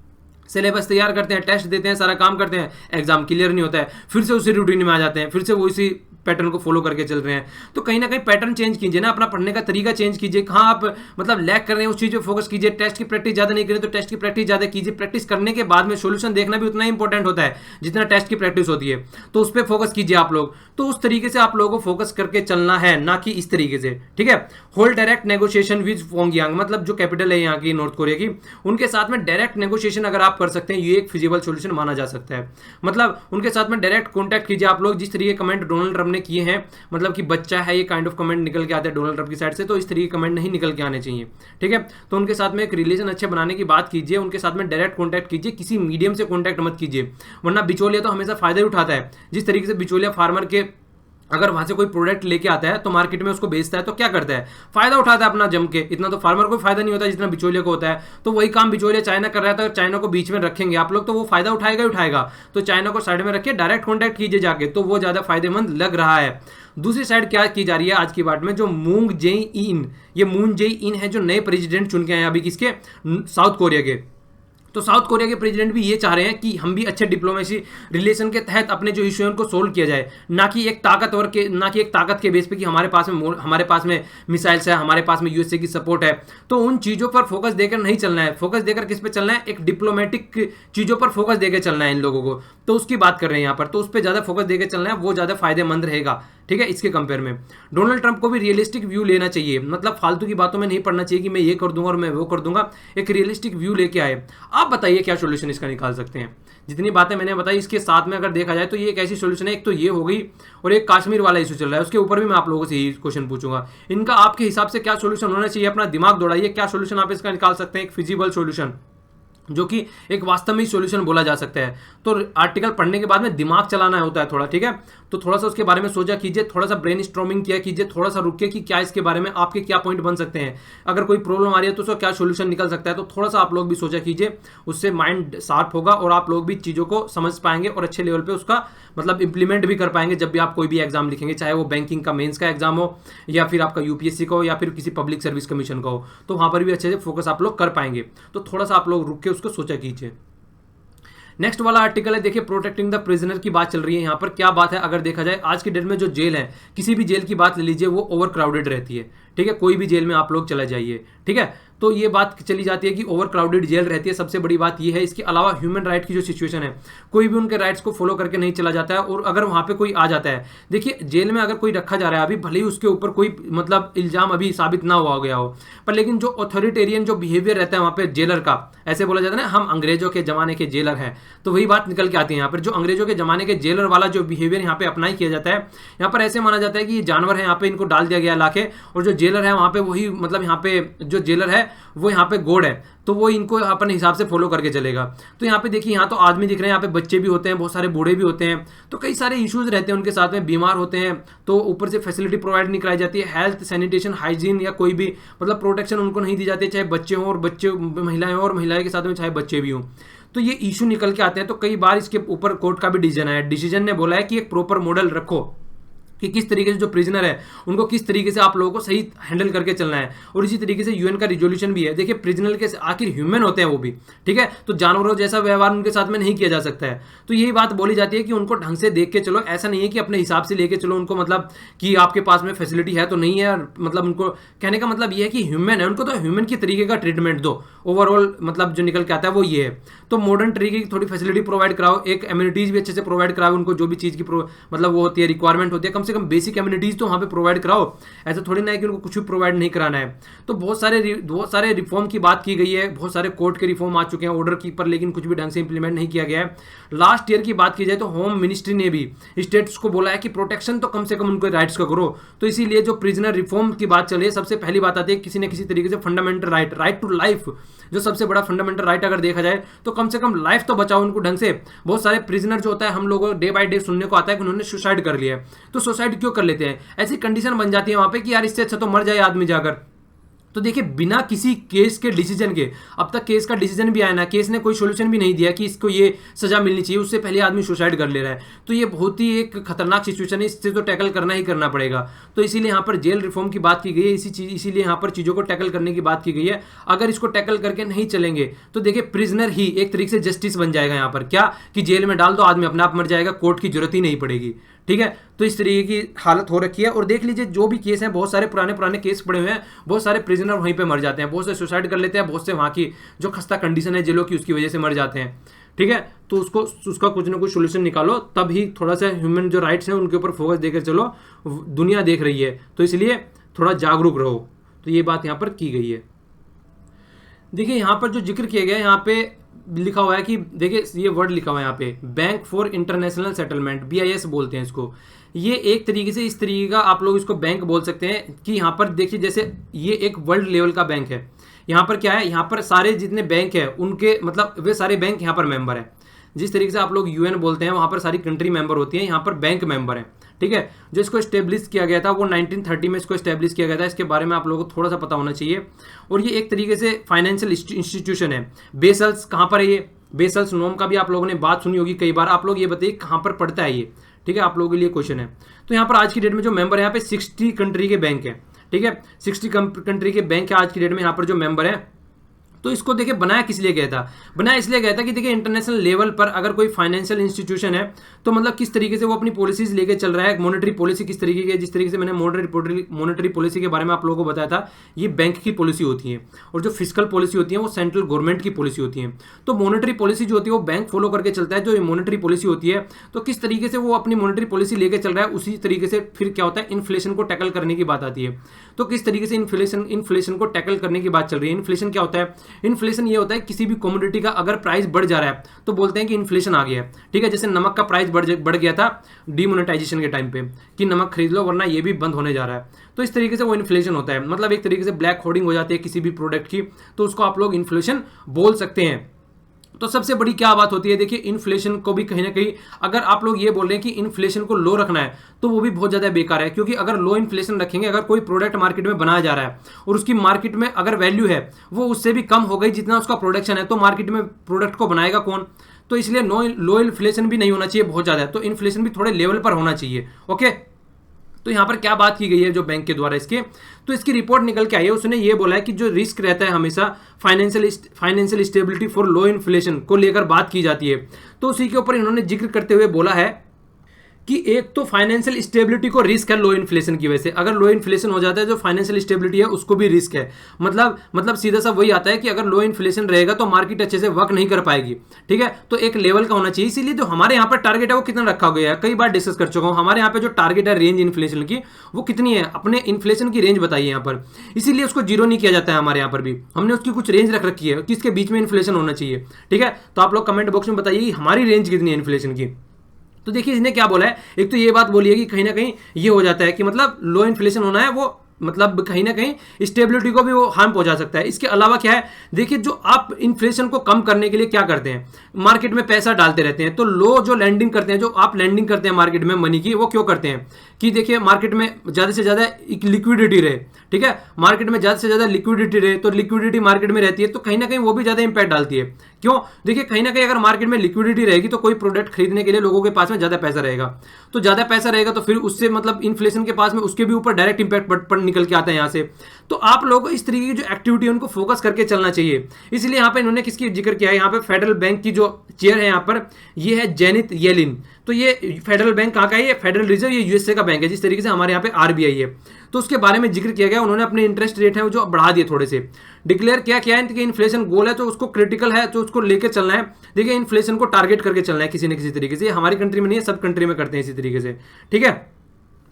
सिलेबस तैयार करते हैं, टेस्ट देते हैं, सारा काम करते हैं, एग्जाम क्लियर नहीं होता है, फिर से उसी रूटीन में आ जाते हैं, फिर से वो इसी पैटर्न को फॉलो करके चल रहे हैं। तो कहीं ना कहीं पैटर्न चेंज कीजिए ना, अपना पढ़ने का तरीका चेंज कीजिए। कहाँ आप मतलब लैग कर रहे हैं उस चीज़ पे फोकस कीजिए। टेस्ट की प्रैक्टिस ज़्यादा नहीं करें तो टेस्ट की प्रैक्टिस ज़्यादा कीजिए। प्रैक्टिस करने के बाद में सोल्यूशन देखना भी उतना ही इंपॉर्टेंट होता है जितना टेस्ट की प्रैक्टिस होती है, तो उस पर फोकस कीजिए आप लोग। तो उस तरीके से आप लोगों को फोकस करके चलना है, ना कि इस तरीके से, ठीक है। होल्ड डायरेक्ट नेगोशिएशन विद पोंगयांग, मतलब जो कैपिटल है यहाँ की नॉर्थ कोरिया की, उनके साथ में डायरेक्ट नेगोशिएशन अगर आप कर सकते हैं, ये एक फिजिबल सोल्यूशन माना जा सकता है। मतलब उनके साथ में डायरेक्ट कॉन्टैक्ट कीजिए आप लोग। जिस तरीके कमेंट डोनाल्ड ट्रंप ने किए हैं, मतलब कि बच्चा है, ये काइंड ऑफ कमेंट निकल के आते हैं डोनाल्ड ट्रंप की साइड से, तो इस तरीके कमेंट नहीं निकल के आने चाहिए, ठीक है। तो उनके साथ में एक रिलेशन अच्छे बनाने की बात कीजिए, उनके साथ में डायरेक्ट कॉन्टैक्ट कीजिए, किसी मीडियम से कॉन्टैक्ट मत कीजिए, वरना बिचौलिया तो हमेशा फायदा ही उठाता है। जिस तरीके से बिचौलिया फार्मर के अगर वहां से कोई प्रोडक्ट लेके आता है तो मार्केट में उसको बेचता है तो क्या करता है, फायदा उठाता है अपना जम के। इतना तो फार्मर को फायदा नहीं होता जितना बिचौलिया को होता है। तो वही काम बिचौलिया चाइना कर रहा था, चाइना को बीच में रखेंगे आप लोग तो वो फायदा उठाएगा ही उठाएगा। तो चाइना को साइड में रखिए, डायरेक्ट कॉन्टैक्ट कीजिए जाके, तो वो ज्यादा फायदेमंद लग रहा है। दूसरी साइड क्या की जा रही है आज की बात में, जो मून जे इन, ये मून जे इन है जो नए प्रेसिडेंट चुन के आए अभी किसके, साउथ कोरिया के। तो साउथ कोरिया के प्रेसिडेंट भी ये चाह रहे हैं कि हम भी अच्छे डिप्लोमेसी रिलेशन के तहत अपने जो इश्यू है उनको सोल्व किया जाए, ना कि एक ताकत के बेस पे कि हमारे पास में मिसाइल्स है, हमारे पास में यूएसए की सपोर्ट है। तो उन चीज़ों पर फोकस देकर नहीं चलना है। फोकस देकर किस पे चलना है, एक डिप्लोमेटिक चीज़ों पर फोकस देकर चलना है इन लोगों को। तो उसकी बात कर रहे हैं यहाँ पर, तो उस पर ज़्यादा फोकस देकर चलना है, वो ज़्यादा फायदेमंद रहेगा। ठीक है, इसके कंपेयर में डोनाल्ड ट्रंप को भी रियलिस्टिक व्यू लेना चाहिए, मतलब फालतू की बातों में नहीं पड़ना चाहिए कि मैं ये कर दूंगा और मैं वो कर दूंगा, एक रियलिस्टिक व्यू लेके आए। आप बताइए क्या सोल्यूशन इसका निकाल सकते हैं। जितनी बातें मैंने बताई इसके साथ में अगर देखा जाए तो ये एक ऐसी सोल्यूशन है, एक तो ये हो गई और एक कश्मीर वाला इशू चल रहा है, उसके ऊपर भी मैं आप लोगों से यही क्वेश्चन पूछूंगा। इनका आपके हिसाब से क्या सोल्यूशन होना चाहिए, अपना दिमाग दौड़ाइए, क्या सोल्यूशन आप इसका निकाल सकते हैं, एक फिजिबल सोल्यूशन जो कि एक वास्तव में सोल्यूशन बोला जा सकता है। तो आर्टिकल पढ़ने के बाद में दिमाग चलाना होता है थोड़ा, ठीक है, तो थोड़ा सा उसके बारे में सोचा कीजिए, थोड़ा सा ब्रेन स्ट्रॉमिंग किया कीजिए, थोड़ा सा रुकिए कि क्या इसके बारे में आपके क्या पॉइंट बन सकते हैं, अगर कोई प्रॉब्लम आ रही है तो उसका क्या सोल्यूशन निकल सकता है। तो थोड़ा सा आप लोग भी सोचा कीजिए, उससे माइंड शार्प होगा और आप लोग भी चीज़ों को समझ पाएंगे और अच्छे लेवल पर उसका मतलब इंप्लीमेंट भी कर पाएंगे जब भी आप कोई भी एग्जाम लिखेंगे, चाहे वो बैंकिंग का मेंस का एग्जाम हो या फिर आपका यूपीएससी का हो या फिर किसी पब्लिक सर्विस कमीशन का हो, तो वहां पर भी अच्छे से फोकस आप लोग कर पाएंगे। तो थोड़ा सा आप लोग रुक के उसको सोचा कीजिए। नेक्स्ट वाला आर्टिकल है, देखिए प्रोटेक्टिंग द प्रिजनर की बात चल रही है। यहाँ पर क्या बात है, अगर देखा जाए आज की डेट में जो जेल है, किसी भी जेल की बात ले लीजिए, वो ओवर क्राउडेड रहती है, ठीक है, कोई भी जेल में आप लोग चला जाइए, ठीक है, तो ये बात चली जाती है कि ओवर क्राउडेड जेल रहती है, सबसे बड़ी बात ये है। इसके अलावा ह्यूमन राइट की जो सिचुएशन है, कोई भी उनके राइट्स को फॉलो करके नहीं चला जाता है, और अगर वहां पे कोई आ जाता है, देखिए जेल में अगर कोई रखा जा रहा है, अभी भले ही उसके ऊपर कोई मतलब इल्जाम अभी साबित ना हुआ गया हो, पर लेकिन जो ऑथोरिटेरियन जो बिहेवियर रहता है वहां पे जेलर का, ऐसे बोला जाता है ना, हम अंग्रेजों के जमाने के जेलर हैं, तो वही बात निकल के आती है यहाँ पर। जो अंग्रेजों के जमाने के जेलर वाला जो बिहेवियर यहाँ पे अप्लाई किया जाता है, यहाँ पर ऐसे माना जाता है कि ये जानवर है, यहाँ पे इनको डाल दिया गया लाके, और जो जेलर है वहां पे वही मतलब यहाँ पे जो जेलर है वो यहाँ पे गॉड है, तो वो इनको अपने हिसाब से फॉलो करके चलेगा। तो यहाँ पे देखिए, यहाँ तो आदमी दिख रहे हैं, यहाँ पे बच्चे भी होते हैं, बहुत सारे बूढ़े भी होते हैं, तो कई सारे इश्यूज रहते हैं उनके साथ में, बीमार होते हैं, तो ऊपर से फैसिलिटी प्रोवाइड नहीं कराई जाती है, हेल्थ सैनिटेशन हाइजीन या कोई भी मतलब प्रोटेक्शन उनको नहीं दी जाती है, चाहे बच्चे हों और बच्चे महिलाएं हों और महिलाएं के साथ में चाहे बच्चे भी हों। तो ये इशू निकल के आते हैं। तो कई बार इसके ऊपर कोर्ट का भी डिसीजन है, डिसीजन ने बोला है कि एक प्रॉपर मॉडल रखो कि किस तरीके से जो प्रिजनर है उनको किस तरीके से आप लोगों को सही हैंडल करके चलना है। और इसी तरीके से यूएन का रिजोल्यूशन भी है। देखिए प्रिजनर के आखिर ह्यूमन होते हैं वो भी, ठीक है, तो जानवरों जैसा व्यवहार उनके साथ में नहीं किया जा सकता है। तो यही बात बोली जाती है कि उनको ढंग से देख के चलो, ऐसा नहीं है कि अपने हिसाब से लेके चलो उनको, मतलब कि आपके पास में फैसिलिटी है तो नहीं है, मतलब उनको कहने का मतलब ये है कि ह्यूमन है, उनको तो ह्यूमन की तरीके का ट्रीटमेंट दो। ओवरऑल मतलब जो निकल के आता है वो ये है। तो मॉडर्न तरीके की थोड़ी फैसिलिटी प्रोवाइड कराओ, एक एम्यूनिटीज भी अच्छे से प्रोवाइड कराओ उनको, जो भी चीज़ की मतलब वो होती है रिक्वायरमेंट होती है, कम से कम बेसिक एम्यूनिटीज तो वहाँ पे प्रोवाइड कराओ। ऐसा थोड़ी ना है कि उनको कुछ भी प्रोवाइड नहीं कराना है। तो बहुत सारे रिफॉर्म की बात की गई है, बहुत सारे कोर्ट के रिफॉर्म आ चुके हैं ऑर्डर की, पर लेकिन कुछ भी ढंग से इंप्लीमेंट नहीं किया गया है। लास्ट ईयर की बात की जाए तो होम मिनिस्ट्री ने भी स्टेट्स को बोला है कि प्रोटेक्शन तो कम से कम उनके राइट्स का करो। तो इसीलिए जो प्रिजनर रिफॉर्म की बात चली है, सबसे पहली बात आती है किसी न किसी तरीके से फंडामेंटल राइट टू लाइफ, जो सबसे बड़ा फंडामेंटल राइट अगर देखा जाए तो कम से कम लाइफ तो बचाओ उनको ढंग से। बहुत सारे प्रिजनर जो होता है, हम लोगों डे बाय डे सुनने को आता है कि उन्होंने सुसाइड कर लिया है। तो सुसाइड क्यों कर लेते हैं? ऐसी कंडीशन बन जाती है वहां पे कि यार इससे अच्छा तो मर जाए आदमी जाकर। तो देखिए बिना किसी केस के डिसीजन के, अब तक केस का डिसीजन भी आया ना, केस ने कोई सोल्यूशन भी नहीं दिया कि इसको ये सजा मिलनी चाहिए, उससे पहले आदमी सुसाइड कर ले रहा है। तो ये बहुत ही एक खतरनाक सिचुएशन है, इससे तो टैकल करना ही करना पड़ेगा। तो इसीलिए यहाँ पर जेल रिफॉर्म की बात की गई है, इसीलिए यहाँ पर चीज़ों को टैकल करने की बात की गई है। अगर इसको टैकल करके नहीं चलेंगे तो देखिए प्रिजनर ही एक तरीके से जस्टिस बन जाएगा यहाँ पर, क्या कि जेल में डाल दो आदमी अपने आप मर जाएगा, कोर्ट की जरूरत ही नहीं पड़ेगी। ठीक है, तो इस तरीके की हालत हो रखी है। और देख लीजिए जो भी केस हैं, बहुत सारे पुराने केस पड़े हुए हैं, बहुत सारे प्रिजनर वहीं पे मर जाते हैं, बहुत से सुसाइड कर लेते हैं, बहुत से वहाँ की जो खस्ता कंडीशन है जेलों की उसकी वजह से मर जाते हैं। ठीक है, तो उसका कुछ ना कुछ सोल्यूशन निकालो, तब ही थोड़ा सा ह्यूमन जो राइट्स हैं उनके ऊपर फोकस देकर चलो। दुनिया देख रही है तो इसलिए थोड़ा जागरूक रहो। तो ये बात यहाँ पर की गई है। देखिए यहाँ पर जो जिक्र किया गया है, यहाँ पे लिखा हुआ है कि देखिए ये वर्ड लिखा हुआ है यहाँ पे, bank for international settlement, BIS बोलते हैं इसको। ये एक तरीके से इस तरीके का आप लोग इसको बैंक बोल सकते हैं कि यहाँ पर देखिए जैसे ये एक वर्ल्ड लेवल का बैंक है। यहाँ पर क्या है, यहाँ पर सारे जितने बैंक है उनके मतलब वे सारे बैंक यहाँ पर मेंबर है। जिस तरीके से आप लोग UN बोलते हैं, वहाँ पर सारी कंट्री मेंबर होती है, यहाँ पर बैंक मेंबर है। ठीक है, जो इसको स्टेब्लिश किया गया था वो 1930 में इसको स्टेब्लिश किया गया था। इसके बारे में आप लोगों को थोड़ा सा पता होना चाहिए। और ये एक तरीके से फाइनेंशियल इंस्टीट्यूशन है। बेसल्स कहाँ पर है ये? बेसल्स नॉर्म का भी आप लोगों ने बात सुनी होगी कई बार। आप लोग ये बताइए कहाँ पर पड़ता है ये? ठीक है, आप लोगों के लिए क्वेश्चन है। तो यहाँ पर आज की डेट में जो मेंबर है, यहाँ पे 60 कंट्री के बैंक है। ठीक है, 60 कंट्री के बैंक है आज की डेट में यहाँ पर जो मेंबर है। तो इसको देखिए बनाया किस लिए गया था? बनाया इसलिए गया था कि देखिए इंटरनेशनल लेवल पर अगर कोई फाइनेंशियल इंस्टीट्यूशन है तो मतलब किस तरीके से वो अपनी पॉलिसीज लेके चल रहा है, मॉनेटरी पॉलिसी किस तरीके की, जिस तरीके से मैंने मॉनेटरी पॉलिसी के बारे में आप लोगों को बताया था, ये बैंक की पॉलिसी होती है, और जो फिजिकल पॉलिसी होती है वो सेंट्रल गवर्नमेंट की पॉलिसी होती है। तो मॉनेटरी पॉलिसी जो होती है वो बैंक फॉलो करके चलता है, जो मॉनेटरी पॉलिसी होती है, तो किस तरीके से वो अपनी मॉनेटरी पॉलिसी लेके चल रहा है, उसी तरीके से फिर क्या होता है, इन्फ्लेशन को टैकल करने की बात आती है। तो किस तरीके से इन्फ्लेशन को टैकल करने की बात चल रही है। इन्फ्लेशन क्या होता है? इन्फ्लेशन ये होता है किसी भी कमोडिटी का अगर प्राइस बढ़ जा रहा है तो बोलते हैं कि इन्फ्लेशन आ गया है, ठीक है। जैसे नमक का प्राइस बढ़ गया था डिमोनेटाइजेशन के टाइम पे कि नमक खरीद लो वरना ये भी बंद होने जा रहा है, तो इस तरीके से वो इन्फ्लेशन होता है। मतलब एक तरीके से ब्लैक होर्डिंग हो जाती है किसी भी प्रोडक्ट की, तो उसको आप लोग इन्फ्लेशन बोल सकते हैं। तो सबसे बड़ी क्या बात होती है, देखिए इन्फ्लेशन को भी कहीं ना कहीं अगर आप लोग ये बोल रहे हैं कि इन्फ्लेशन को लो रखना है तो वो भी बहुत ज्यादा बेकार है, क्योंकि अगर लो इन्फ्लेशन रखेंगे, अगर कोई प्रोडक्ट मार्केट में बनाया जा रहा है और उसकी मार्केट में अगर वैल्यू है वो उससे भी कम हो गई जितना उसका प्रोडक्शन है, तो मार्केट में प्रोडक्ट को बनाएगा कौन? तो इसलिए लो इन्फ्लेशन भी नहीं होना चाहिए बहुत ज्यादा, तो इन्फ्लेशन भी थोड़े लेवल पर होना चाहिए। ओके, तो यहां पर क्या बात की गई है जो बैंक के द्वारा इसके, तो इसकी रिपोर्ट निकल के आई है, उसने ये बोला है कि जो रिस्क रहता है हमेशा financial stability for low inflation को लेकर बात की जाती है, तो उसी के ऊपर इन्होंने जिक्र करते हुए बोला है कि एक तो फाइनेंशियल स्टेबिलिटी को रिस्क है लो इन्फ्लेशन की वजह से। अगर लो इन्फ्लेशन हो जाता है जो फाइनेंशियल स्टेबिलिटी है उसको भी रिस्क है। मतलब सीधा सा वही आता है कि अगर लो इन्फ्लेशन रहेगा तो मार्केट अच्छे से वर्क नहीं कर पाएगी, ठीक है। तो एक लेवल का होना चाहिए, इसीलिए जो हमारे यहाँ पर टारगेट है वो कितना रखा गया है, कई बार डिस्कस कर चुका हूँ। हमारे यहाँ पे जो टारगेट है रेंज इन्फ्लेशन की वो कितनी है, अपने इन्फ्लेशन की रेंज बताइए यहाँ पर, इसीलिए उसको जीरो नहीं किया जाता है। हमारे यहाँ पर भी हमने उसकी कुछ रेंज रख रखी है कि इसके बीच में इन्फ्लेशन होना चाहिए, ठीक है। तो आप लोग कमेंट बॉक्स में बताइए कि हमारी रेंज कितनी है इन्फ्लेशन की। तो देखिए इसने क्या बोला है, एक तो ये बात बोली है कि कहीं ना कहीं ये हो जाता है कि मतलब लो इन्फ्लेशन होना है वो मतलब कहीं ना कहीं स्टेबिलिटी को भी वो हार्म पहुंचा सकता है। इसके अलावा क्या है, देखिए जो आप इन्फ्लेशन को कम करने के लिए क्या करते हैं, मार्केट में पैसा डालते रहते हैं। तो लो जो लैंडिंग करते हैं, जो आप लैंडिंग करते हैं मार्केट में मनी की, वो क्यों करते हैं कि देखिए मार्केट में ज्यादा से ज्यादा लिक्विडिटी रहे, ठीक है। मार्केट में ज्यादा से ज्यादा लिक्विडिटी रहे, तो लिक्विडिटी मार्केट में रहती है तो कहीं ना कहीं वो भी ज्यादा इंपैक्ट डालती है। क्यों? देखिए कहीं ना कहीं अगर मार्केट में लिक्विडिटी रहेगी तो कोई प्रोडक्ट खरीदने के लिए लोगों के पास में ज्यादा पैसा रहेगा, तो ज्यादा पैसा रहेगा तो फिर उससे मतलब इन्फ्लेशन के पास में उसके भी ऊपर डायरेक्ट इंपैक्ट निकल के आता है यहाँ से। तो आप लोगों को इस तरीके की जो एक्टिविटी है उनको फोकस करके चलना चाहिए। इसलिए यहाँ पे इन्होंने किसकी जिक्र किया है, यहाँ पे फेडरल बैंक की जो चेयर है यहाँ पर ये है जेनिथ येलिन। तो ये फेडरल बैंक कहाँ का है, ये फेडरल रिजर्व, ये यूएसए का बैंक है, जिस तरीके से हमारे यहाँ पे आरबीआई है। तो उसके बारे में जिक्र किया गया, उन्होंने अपने इंटरेस्ट रेट है जो बढ़ा दिए थोड़े से। डिक्लेयर क्या किया है कि इन्फ्लेशन गोल है तो उसको क्रिटिकल है तो उसको लेकर चलना है। देखिए इन्फ्लेशन को टारगेट करके चलना है किसी न किसी तरीके से, हमारी कंट्री में नहीं है, सब कंट्री में करते हैं इसी तरीके से, ठीक है।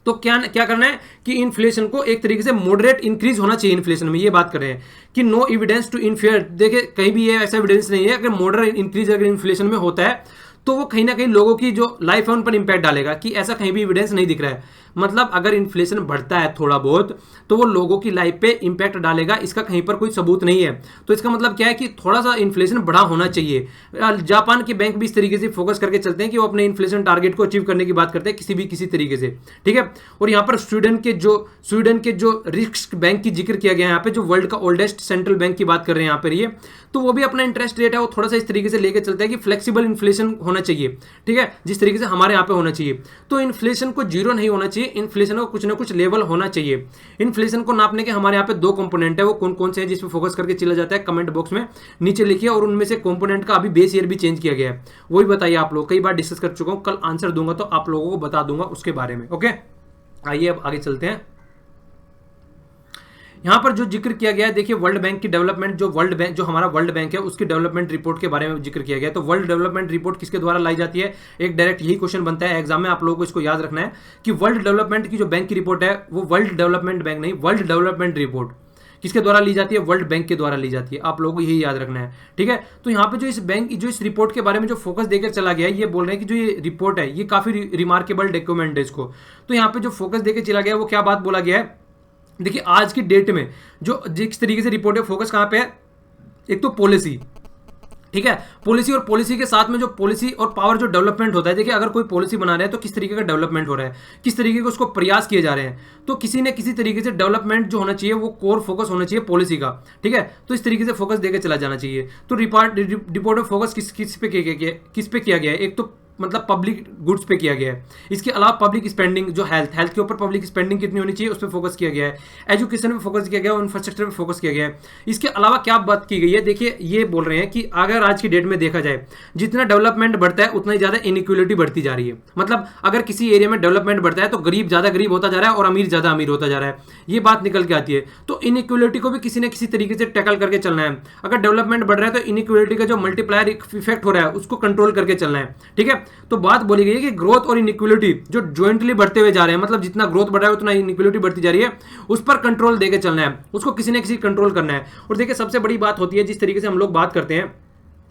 तो क्या करना है कि इन्फ्लेशन को एक तरीके से मॉडरेट इंक्रीज होना चाहिए। इन्फ्लेशन में ये बात कर रहे हैं कि नो एविडेंस टू इनफेयर, देखिए कहीं भी ये ऐसा एविडेंस नहीं है अगर मॉडरेट इंक्रीज अगर इन्फ्लेशन में होता है तो वो कहीं ना कहीं लोगों की जो लाइफ है उन पर इंपैक्ट डालेगा, कि ऐसा कहीं भी एविडेंस नहीं दिख रहा है। मतलब अगर इन्फ्लेशन बढ़ता है थोड़ा बहुत तो वो लोगों की लाइफ पे इंपैक्ट डालेगा, इसका कहीं पर कोई सबूत नहीं है। तो इसका मतलब क्या है कि थोड़ा सा इन्फ्लेशन बढ़ा होना चाहिए। जापान के बैंक भी इस तरीके से फोकस करके चलते हैं कि वो अपने इन्फ्लेशन टारगेट को अचीव करने की बात करते हैं किसी तरीके से, ठीक है। और यहाँ पर स्वीडन के जो रिस्क बैंक की जिक्र किया गया है, यहाँ पे जो वर्ल्ड का ओल्डेस्ट सेंट्रल बैंक की बात कर रहे हैं यहाँ पर ये, तो वो भी अपना इंटरेस्ट रेट है वो थोड़ा सा इस तरीके से लेके चलता है कि फ्लेक्सिबल इन्फ्लेशन होना चाहिए, ठीक है, जिस तरीके से हमारे यहाँ पे होना चाहिए। तो इन्फ्लेशन को जीरो नहीं होना चाहिए, इन्फ्लेशन को कुछ ना कुछ लेवल होना चाहिए। इन्फ्लेशन को नापने के हमारे यहाँ पे दो कंपोनेंट है, वो कौन कौन से हैं जिस पे फोकस करके चला जाता है, कमेंट बॉक्स में नीचे लिखिए। और उनमें से कंपोनेंट का अभी बेस ईयर भी चेंज किया गया है, वही बताइए आप लोग, कई बार डिस्कस कर चुका हूँ, कल आंसर दूंगा तो आप लोगों को बता दूंगा उसके बारे में। ओके, आइए अब आगे चलते हैं। यहां पर जो जिक्र किया गया है, देखिए वर्ल्ड बैंक की डेवलपमेंट, जो हमारा वर्ल्ड बैंक है उसकी डेवलपमेंट रिपोर्ट के बारे में जिक्र किया गया है। तो वर्ल्ड डेवलपमेंट रिपोर्ट किसके द्वारा लाई जाती है, एक डायरेक्ट यही क्वेश्चन बनता है एग्जाम में, आप लोगों को इसको याद रखना है कि वर्ल्ड डेवलपमेंट की जो बैंक की रिपोर्ट है वो वर्ल्ड डेवलपमेंट बैंक नहीं, वर्ल्ड डेवलपमेंट रिपोर्ट किसके द्वारा ली जाती है, वर्ल्ड बैंक के द्वारा ली जाती है। आप लोगों को यही याद रखना है, ठीक है। तो यहाँ पे जो इस रिपोर्ट के बारे में जो फोकस देकर चला गया है, ये बोल रहे हैं कि जो ये रिपोर्ट है ये काफी रिमार्केबल डॉक्यूमेंट है इसको। तो यहाँ पे जो फोकस देकर चला गया है वो क्या बात बोला गया है, देखिए आज की डेट में जो जिस तरीके से रिपोर्ट है फोकस कहां पे है, एक तो पॉलिसी, ठीक है, पॉलिसी, और पॉलिसी के साथ में जो पॉलिसी और पावर जो डेवलपमेंट होता है। देखिए अगर कोई पॉलिसी बना रहे हैं तो किस तरीके का डेवलपमेंट हो रहा है, किस तरीके के उसको प्रयास किए जा रहे हैं। तो किसी न किसी तरीके से डेवलपमेंट जो होना चाहिए वो कोर फोकस होना चाहिए पॉलिसी का, ठीक है। तो इस तरीके से फोकस देकर चला जाना चाहिए। तो रिपोर्ट में फोकस किस पे किया गया है, एक तो मतलब पब्लिक गुड्स पे किया गया है। इसके अलावा पब्लिक स्पेंडिंग जो हेल्थ के ऊपर पब्लिक स्पेंडिंग कितनी होनी चाहिए उस पर फोकस किया गया है, एजुकेशन पे फोकस किया गया है, इंफ्रास्ट्रक्चर पे फोकस किया गया है। इसके अलावा क्या बात की गई है, देखिए ये बोल रहे हैं कि अगर आज की डेट में देखा जाए जितना डेवलपमेंट बढ़ता है उतना ही ज्यादा इनइक्वलिटी बढ़ती जा रही है। मतलब अगर किसी एरिया में डेवलपमेंट बढ़ता है तो गरीब ज्यादा गरीब होता जा रहा है और अमीर ज्यादा अमीर होता जा रहा है, ये बात निकल के आती है। तो इनइक्वलिटी को भी किसी न किसी तरीके से टैकल करके चलना है। अगर डेवलपमेंट बढ़ रहा है तो इनइक्वलिटी का जो मल्टीप्लायर इफेक्ट हो रहा है उसको कंट्रोल करके चलना है, ठीक है। तो बात बोली गई है कि ग्रोथ और इनइक्वलिटी जो ज्वाइंटली बढ़ते हुए जा रहे हैं, मतलब जितना ग्रोथ बढ़ रहा है उतना इनइक्वलिटी बढ़ती जा रही है, उस पर कंट्रोल देके चलना है, उसको किसी न किसी कंट्रोल करना है। और देखिए सबसे बड़ी बात होती है, जिस तरीके से हम लोग बात करते हैं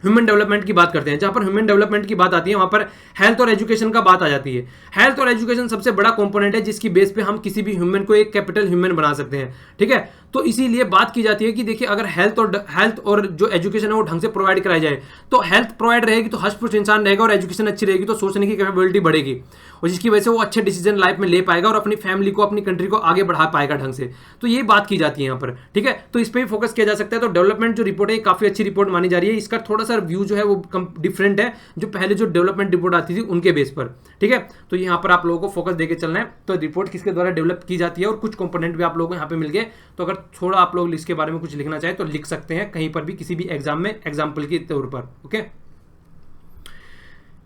ह्यूमन डेवलपमेंट की बात करते हैं, जहां पर ह्यूमन डेवलपमेंट की बात आती है वहां पर हेल्थ और एजुकेशन का बात आ जाती है। हेल्थ और एजुकेशन सबसे बड़ा कंपोनेंट है जिसकी बेस पे हम किसी भी ह्यूमन को एक कैपिटल ह्यूमन बना सकते हैं, ठीक है। तो इसीलिए बात की जाती है कि देखिए अगर हेल्थ और जो एजुकेशन है वो ढंग से प्रोवाइड कराई जाए तो हेल्थ प्रोवाइड रहेगी तो हष्ट-पुष्ट इंसान रहेगा, और एजुकेशन अच्छी रहेगी तो सोचने की कैपेबिलिटी बढ़ेगी, और जिसकी वजह से वो अच्छे डिसीजन लाइफ में ले पाएगा और अपनी फैमिली को अपनी कंट्री को आगे बढ़ा पाएगा ढंग से। तो ये बात की जाती है यहाँ पर, ठीक है। तो इस पर भी फोकस किया जा सकता है। तो डेवलपमेंट जो रिपोर्ट है काफी अच्छी रिपोर्ट मानी जा रही है। इसका थोड़ा सा व्यू जो है वो डिफरेंट है जो पहले जो डेवलपमेंट रिपोर्ट आती थी उनके बेस पर, ठीक है। तो यहाँ पर आप लोगों को फोकस देके चलना है। तो रिपोर्ट किसके द्वारा डेवलप की जाती है और कुछ कंपोनेंट भी आप लोगों को यहाँ पे मिल गए। तो अगर थोड़ा आप लोग इसके बारे में कुछ लिखना चाहे तो लिख सकते हैं कहीं पर भी, किसी भी एग्जाम में, एग्जाम्पल के तौर पर, ओके।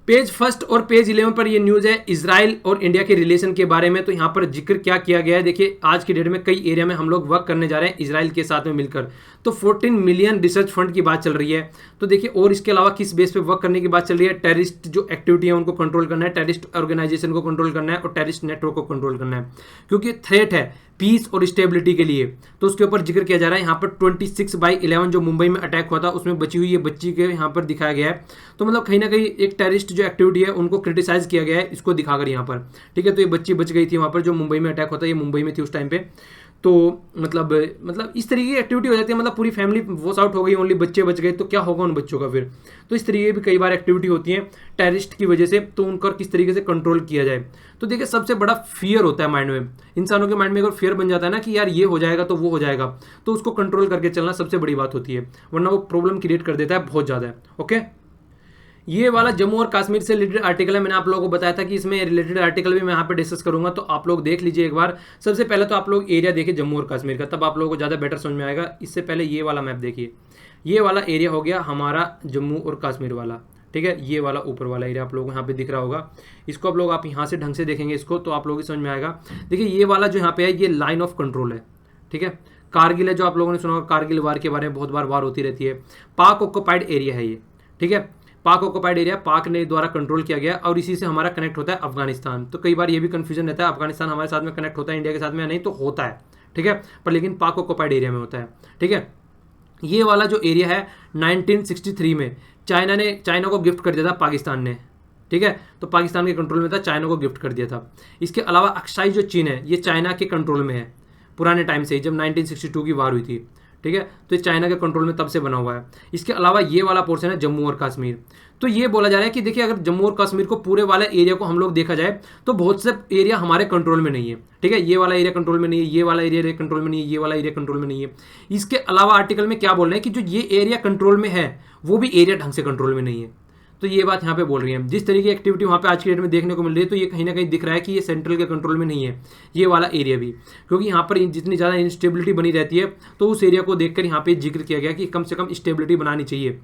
पेज फर्स्ट और पेज 11 पर ये न्यूज है इजराइल और इंडिया के रिलेशन के बारे में। तो यहाँ पर जिक्र क्या किया गया है, देखिए आज की डेट में कई एरिया में हम लोग वर्क करने जा रहे हैं इजराइल के साथ में मिलकर। तो 14 मिलियन रिसर्च फंड की बात चल रही है। तो देखिए और इसके अलावा किस बेस पे वर्क करने की बात चल रही है, टेररिस्ट जो एक्टिविटी है उनको कंट्रोल करना है, टेररिस्ट ऑर्गेनाइजेशन को कंट्रोल करना है और टेररिस्ट नेटवर्क को कंट्रोल करना है, क्योंकि थ्रेट है पीस और स्टेबिलिटी के लिए। तो उसके ऊपर जिक्र किया जा रहा है। यहाँ पर 26/11 जो मुंबई में अटैक हुआ था उसमें बची हुई ये बच्ची के यहाँ पर दिखाया गया है। तो मतलब कहीं ना कहीं एक टेररिस्ट जो एक्टिविटी है उनको क्रिटिसाइज किया गया है इसको दिखाकर यहाँ पर, ठीक है। तो ये बच्ची बच गई थी वहाँ पर जो मुंबई में अटैक होता है, ये मुंबई में थी उस टाइम पे। तो मतलब इस तरीके की एक्टिविटी हो जाती है, मतलब पूरी फैमिली वॉश आउट हो गई, ओनली बच्चे बच गए, तो क्या होगा उन बच्चों का फिर। तो इस तरीके की भी कई बार एक्टिविटी होती है टेररिस्ट की वजह से, तो उनका किस तरीके से कंट्रोल किया जाए। तो देखिए सबसे बड़ा फियर होता है माइंड में, इंसानों के माइंड में अगर फियर बन जाता है ना कि यार ये हो जाएगा तो वो हो जाएगा, तो उसको कंट्रोल करके चलना सबसे बड़ी बात होती है, वरना वो प्रॉब्लम क्रिएट कर देता है बहुत ज़्यादा, ओके। ये वाला जम्मू और कश्मीर से रिलेटेड आर्टिकल है, मैंने आप लोगों को बताया था कि इसमें रिलेटेड आर्टिकल भी मैं यहाँ पे डिस्कस करूंगा, तो आप लोग देख लीजिए एक बार। सबसे पहले तो आप लोग एरिया देखिए जम्मू और कश्मीर का, तब आप लोगों को ज़्यादा बेटर समझ में आएगा। इससे पहले ये वाला मैप देखिए, ये वाला एरिया हो गया हमारा जम्मू और कश्मीर वाला, ठीक है। ये वाला ऊपर वाला एरिया आप लोगों को यहाँ पे दिख रहा होगा। इसको आप यहाँ से ढंग से देखेंगे इसको तो आप लोगों की समझ में आएगा। देखिए ये वाला जो यहाँ पे है ये लाइन ऑफ कंट्रोल है, ठीक है। कारगिल है जो आप लोगों ने सुना होगा, कारगिल वार के बारे में बहुत बार वार होती रहती है। पाक ऑक्युपाइड एरिया है ये, ठीक है। पाक ऑक्युपाइड एरिया पाक ने द्वारा कंट्रोल किया गया और इसी से हमारा कनेक्ट होता है अफगानिस्तान। तो कई बार ये भी कंफ्यूजन रहता है अफगानिस्तान हमारे साथ में कनेक्ट होता है इंडिया के साथ में, नहीं तो होता है, ठीक है, पर लेकिन पाक ऑक्युपाइड एरिया में होता है, ठीक है। ये वाला जो एरिया है 1963 में चाइना को गिफ्ट कर दिया था पाकिस्तान ने, ठीक है। तो पाकिस्तान के कंट्रोल में था, चाइना को गिफ्ट कर दिया था। इसके अलावा अक्साई जो चीन है ये चाइना के कंट्रोल में है पुराने टाइम से, जब 1962 की वार हुई थी, ठीक है। तो ये चाइना के कंट्रोल में तब से बना हुआ है। इसके अलावा ये वाला पोर्शन है जम्मू और कश्मीर। तो ये बोला जा रहा है कि देखिए अगर जम्मू और कश्मीर को पूरे वाले एरिया को हम लोग देखा जाए तो बहुत से एरिया हमारे कंट्रोल में नहीं है, ठीक है। ये वाला एरिया कंट्रोल में नहीं है, ये वाला एरिया कंट्रोल में नहीं है, ये वाला एरिया कंट्रोल में नहीं है। इसके अलावा आर्टिकल में क्या बोल रहे हैं कि जो ये एरिया कंट्रोल में है वो भी एरिया ढंग से कंट्रोल में नहीं है। तो ये बात यहाँ पे बोल रही है। जिस तरीके की एक्टिविटी वहाँ पे आज की डेट में देखने को मिल रही है तो ये कहीं ना कहीं दिख रहा है कि ये सेंट्रल के कंट्रोल में नहीं है ये वाला एरिया भी, क्योंकि यहाँ पर जितनी ज़्यादा इंस्टेबिलिटी बनी रहती है तो उस एरिया को देखकर यहाँ पे जिक्र किया गया कि कम से कम स्टेबिलिटी बनानी चाहिए,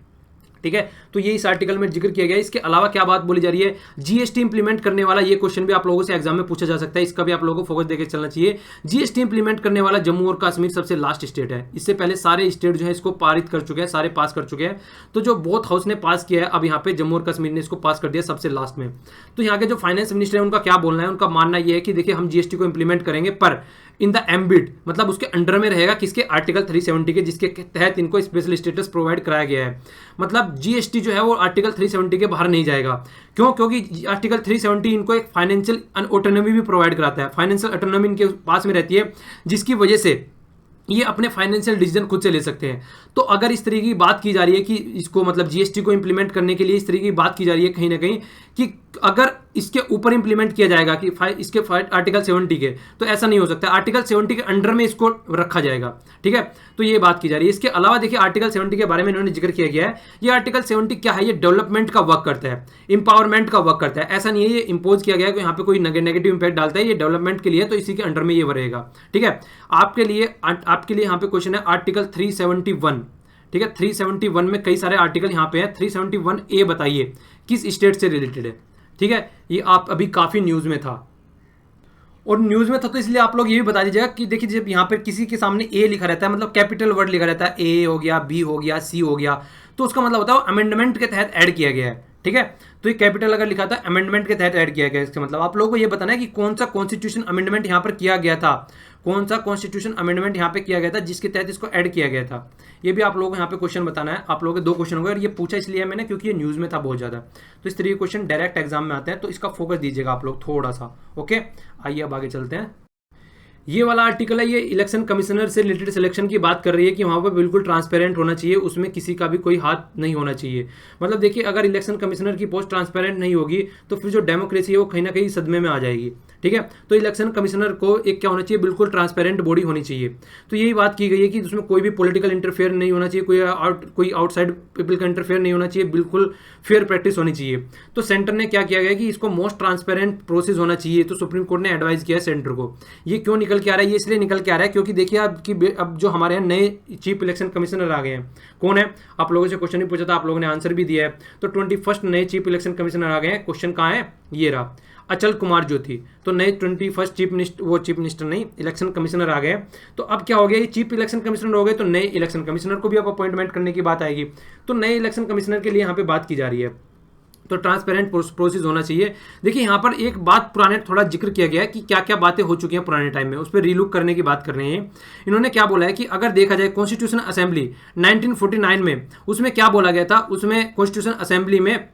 ठीक है। तो ये इस आर्टिकल में जिक्र किया गया है। इसके अलावा क्या बात बोली जा रही है, जीएसटी इंप्लीमेंट करने वाला, ये क्वेश्चन भी आप लोगों से एग्जाम में पूछा जा सकता है, इसका भी आप लोगों को फोकस देकर चलना चाहिए। जीएसटी इंप्लीमेंट करने वाला जम्मू और कश्मीर सबसे लास्ट स्टेट है। इससे पहले सारे स्टेट जो है इसको पारित कर चुके हैं, सारे पास कर चुके हैं। तो जो बोथ हाउस ने पास किया है अब यहाँ पे जम्मू और कश्मीर ने इसको पास कर दिया सबसे लास्ट में। तो यहाँ के जो फाइनेंस मिनिस्टर है उनका क्या बोलना है, उनका मानना यह है कि देखिए हम जीएसटी को इंप्लीमेंट करेंगे पर इन द एम्बिट, मतलब उसके अंडर में रहेगा किसके, आर्टिकल 370 के, जिसके तहत इनको स्पेशल स्टेटस प्रोवाइड कराया गया है। मतलब जीएसटी जो है वो आर्टिकल 370 के बाहर नहीं जाएगा। क्यों? क्योंकि आर्टिकल 370 इनको एक फाइनेंशियल ऑटोनॉमी भी प्रोवाइड कराता है, फाइनेंशियल ऑटोनॉमी इनके पास में रहती है, जिसकी वजह से ये अपने फाइनेंशियल डिसीजन खुद से ले सकते हैं। तो अगर इस तरीके की बात की जा रही है कि इसको मतलब जीएसटी को इंप्लीमेंट करने के लिए इस तरीके की बात की जा रही है कहीं ना कहीं कि अगर इसके ऊपर इंप्लीमेंट किया जाएगा कि इसके आर्टिकल 70 के, तो ऐसा नहीं हो सकता। आर्टिकल 70 के अंडर में इसको रखा जाएगा, ठीक है। तो ये बात की जा रही है। इसके अलावा देखिए आर्टिकल 70 के बारे में इन्होंने जिक्र किया गया है। ये आर्टिकल 70 क्या है, ये डेवलपमेंट का वर्क करता है, इंपावरमेंट का वर्क करता है। ऐसा नहीं है ये इंपोज किया गया है कि यहाँ पे कोई नेगेटिव इंपैक्ट डालता है, ये डेवलपमेंट के लिए, तो इसी के अंडर में ये रहेगा, ठीक है। आपके लिए यहाँ पे क्वेश्चन है आर्टिकल 371, ठीक है। 371 में कई सारे आर्टिकल यहाँ पे हैं। 371A बताइए किस स्टेट से रिलेटेड है, ठीक है। ये आप अभी काफी न्यूज में था, और न्यूज में था तो इसलिए आप लोग ये भी बता दीजिएगा कि देखिए जब यहाँ पर किसी के सामने ए लिखा रहता है, मतलब कैपिटल वर्ड लिखा रहता है, ए हो गया, बी हो गया, सी हो गया, तो उसका मतलब होता है अमेंडमेंट के तहत ऐड किया गया है, ठीक है। तो ये कैपिटल अगर लिखा था अमेंडमेंट के तहत ऐड किया गया, इसका मतलब आप लोगों को ये बताना है कि कौन सा कॉन्स्टिट्यूशन अमेंडमेंट यहाँ पर किया गया था, कौन सा कॉन्स्टिट्यूशन अमेंडमेंट यहाँ पे किया गया था जिसके तहत इसको ऐड किया गया था। ये भी आप लोगों को यहाँ पे क्वेश्चन बताना है। आप लोगों के 2 क्वेश्चन होंगे, और ये पूछा इसलिए मैंने क्योंकि ये न्यूज में था बहुत ज्यादा, तो इस तरीके के क्वेश्चन डायरेक्ट एग्जाम में आते हैं, तो इसका फोकस दीजिएगा आप लोग थोड़ा सा, ओके। आइए अब आगे चलते हैं। ये वाला आर्टिकल है, ये इलेक्शन कमिश्नर से रिलेटेड सिलेक्शन की बात कर रही है कि वहाँ पर बिल्कुल ट्रांसपेरेंट होना चाहिए, उसमें किसी का भी कोई हाथ नहीं होना चाहिए। मतलब देखिए अगर इलेक्शन कमिश्नर की पोस्ट ट्रांसपेरेंट नहीं होगी तो फिर जो डेमोक्रेसी है वो कहीं ना कहीं सदमे में आ जाएगी, ठीक है। तो इलेक्शन कमिश्नर को एक क्या होना चाहिए, बिल्कुल ट्रांसपेरेंट बॉडी होनी चाहिए। तो यही बात की गई है कि उसमें कोई भी पॉलिटिकल इंटरफेयर नहीं होना चाहिए, कोई आउटसाइड पीपल का इंटरफेयर नहीं होना चाहिए, बिल्कुल फेयर प्रैक्टिस होनी चाहिए। तो सेंटर ने क्या किया गया कि इसको मोस्ट ट्रांसपेरेंट प्रोसेस होना चाहिए, तो सुप्रीम कोर्ट ने एडवाइस किया सेंटर को। ये क्यों निकल के आ रहा है, ये इसलिए निकल के आ रहा है क्योंकि देखिए अब जो हमारे यहाँ नए चीफ इलेक्शन कमिश्नर आ गए हैं, कौन है, आप लोगों से क्वेश्चन भी पूछा था, आप लोगों ने आंसर भी दिया है। तो 21 नए चीफ इलेक्शन कमिश्नर आ गए हैं। क्वेश्चन कहाँ है, ये रहा, अचल कुमार ज्योति। तो नए 21 चीफ मिनिस्टर नहीं, इलेक्शन कमिश्नर आ गए। तो अब क्या हो गया, ये चीफ इलेक्शन कमिश्नर हो गए, तो नए इलेक्शन कमिश्नर को भी अब अपॉइंटमेंट करने की बात आएगी। तो नए इलेक्शन कमिश्नर के लिए यहाँ पे बात की जा रही है, तो ट्रांसपेरेंट प्रोसेस होना चाहिए। देखिए यहाँ पर एक बात पुराने थोड़ा जिक्र किया गया है कि क्या क्या बातें हो चुकी हैं पुराने टाइम में, उस पर रीलुक करने की बात कर रहे हैं। इन्होंने क्या बोला है कि अगर देखा जाए कॉन्स्टिट्यूशन असेंबली 1949 में, उसमें क्या बोला गया था, उसमें कॉन्स्टिट्यूशन असेंबली में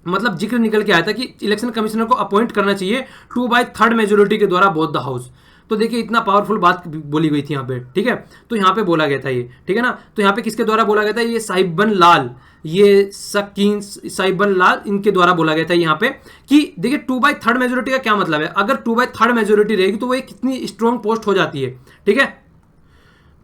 मतलब जिक्र निकल के आया था कि इलेक्शन कमिश्नर को अपॉइंट करना चाहिए 2/3 मेजोरिटी के द्वारा बोथ द हाउस। तो देखिए इतना पावरफुल बात बोली गई थी यहाँ पे, ठीक है। तो यहाँ पे बोला गया था ये, ठीक है ना। तो यहाँ पे किसके द्वारा बोला गया था, ये साहिबन लाल, ये सकीन साहिबन लाल, इनके द्वारा बोला गया था यहाँ पे कि देखिए 2/3 मेजोरिटी का क्या मतलब है। अगर 2/3 मेजोरिटी रहेगी तो वो एक कितनी स्ट्रॉन्ग पोस्ट हो जाती है, ठीक है।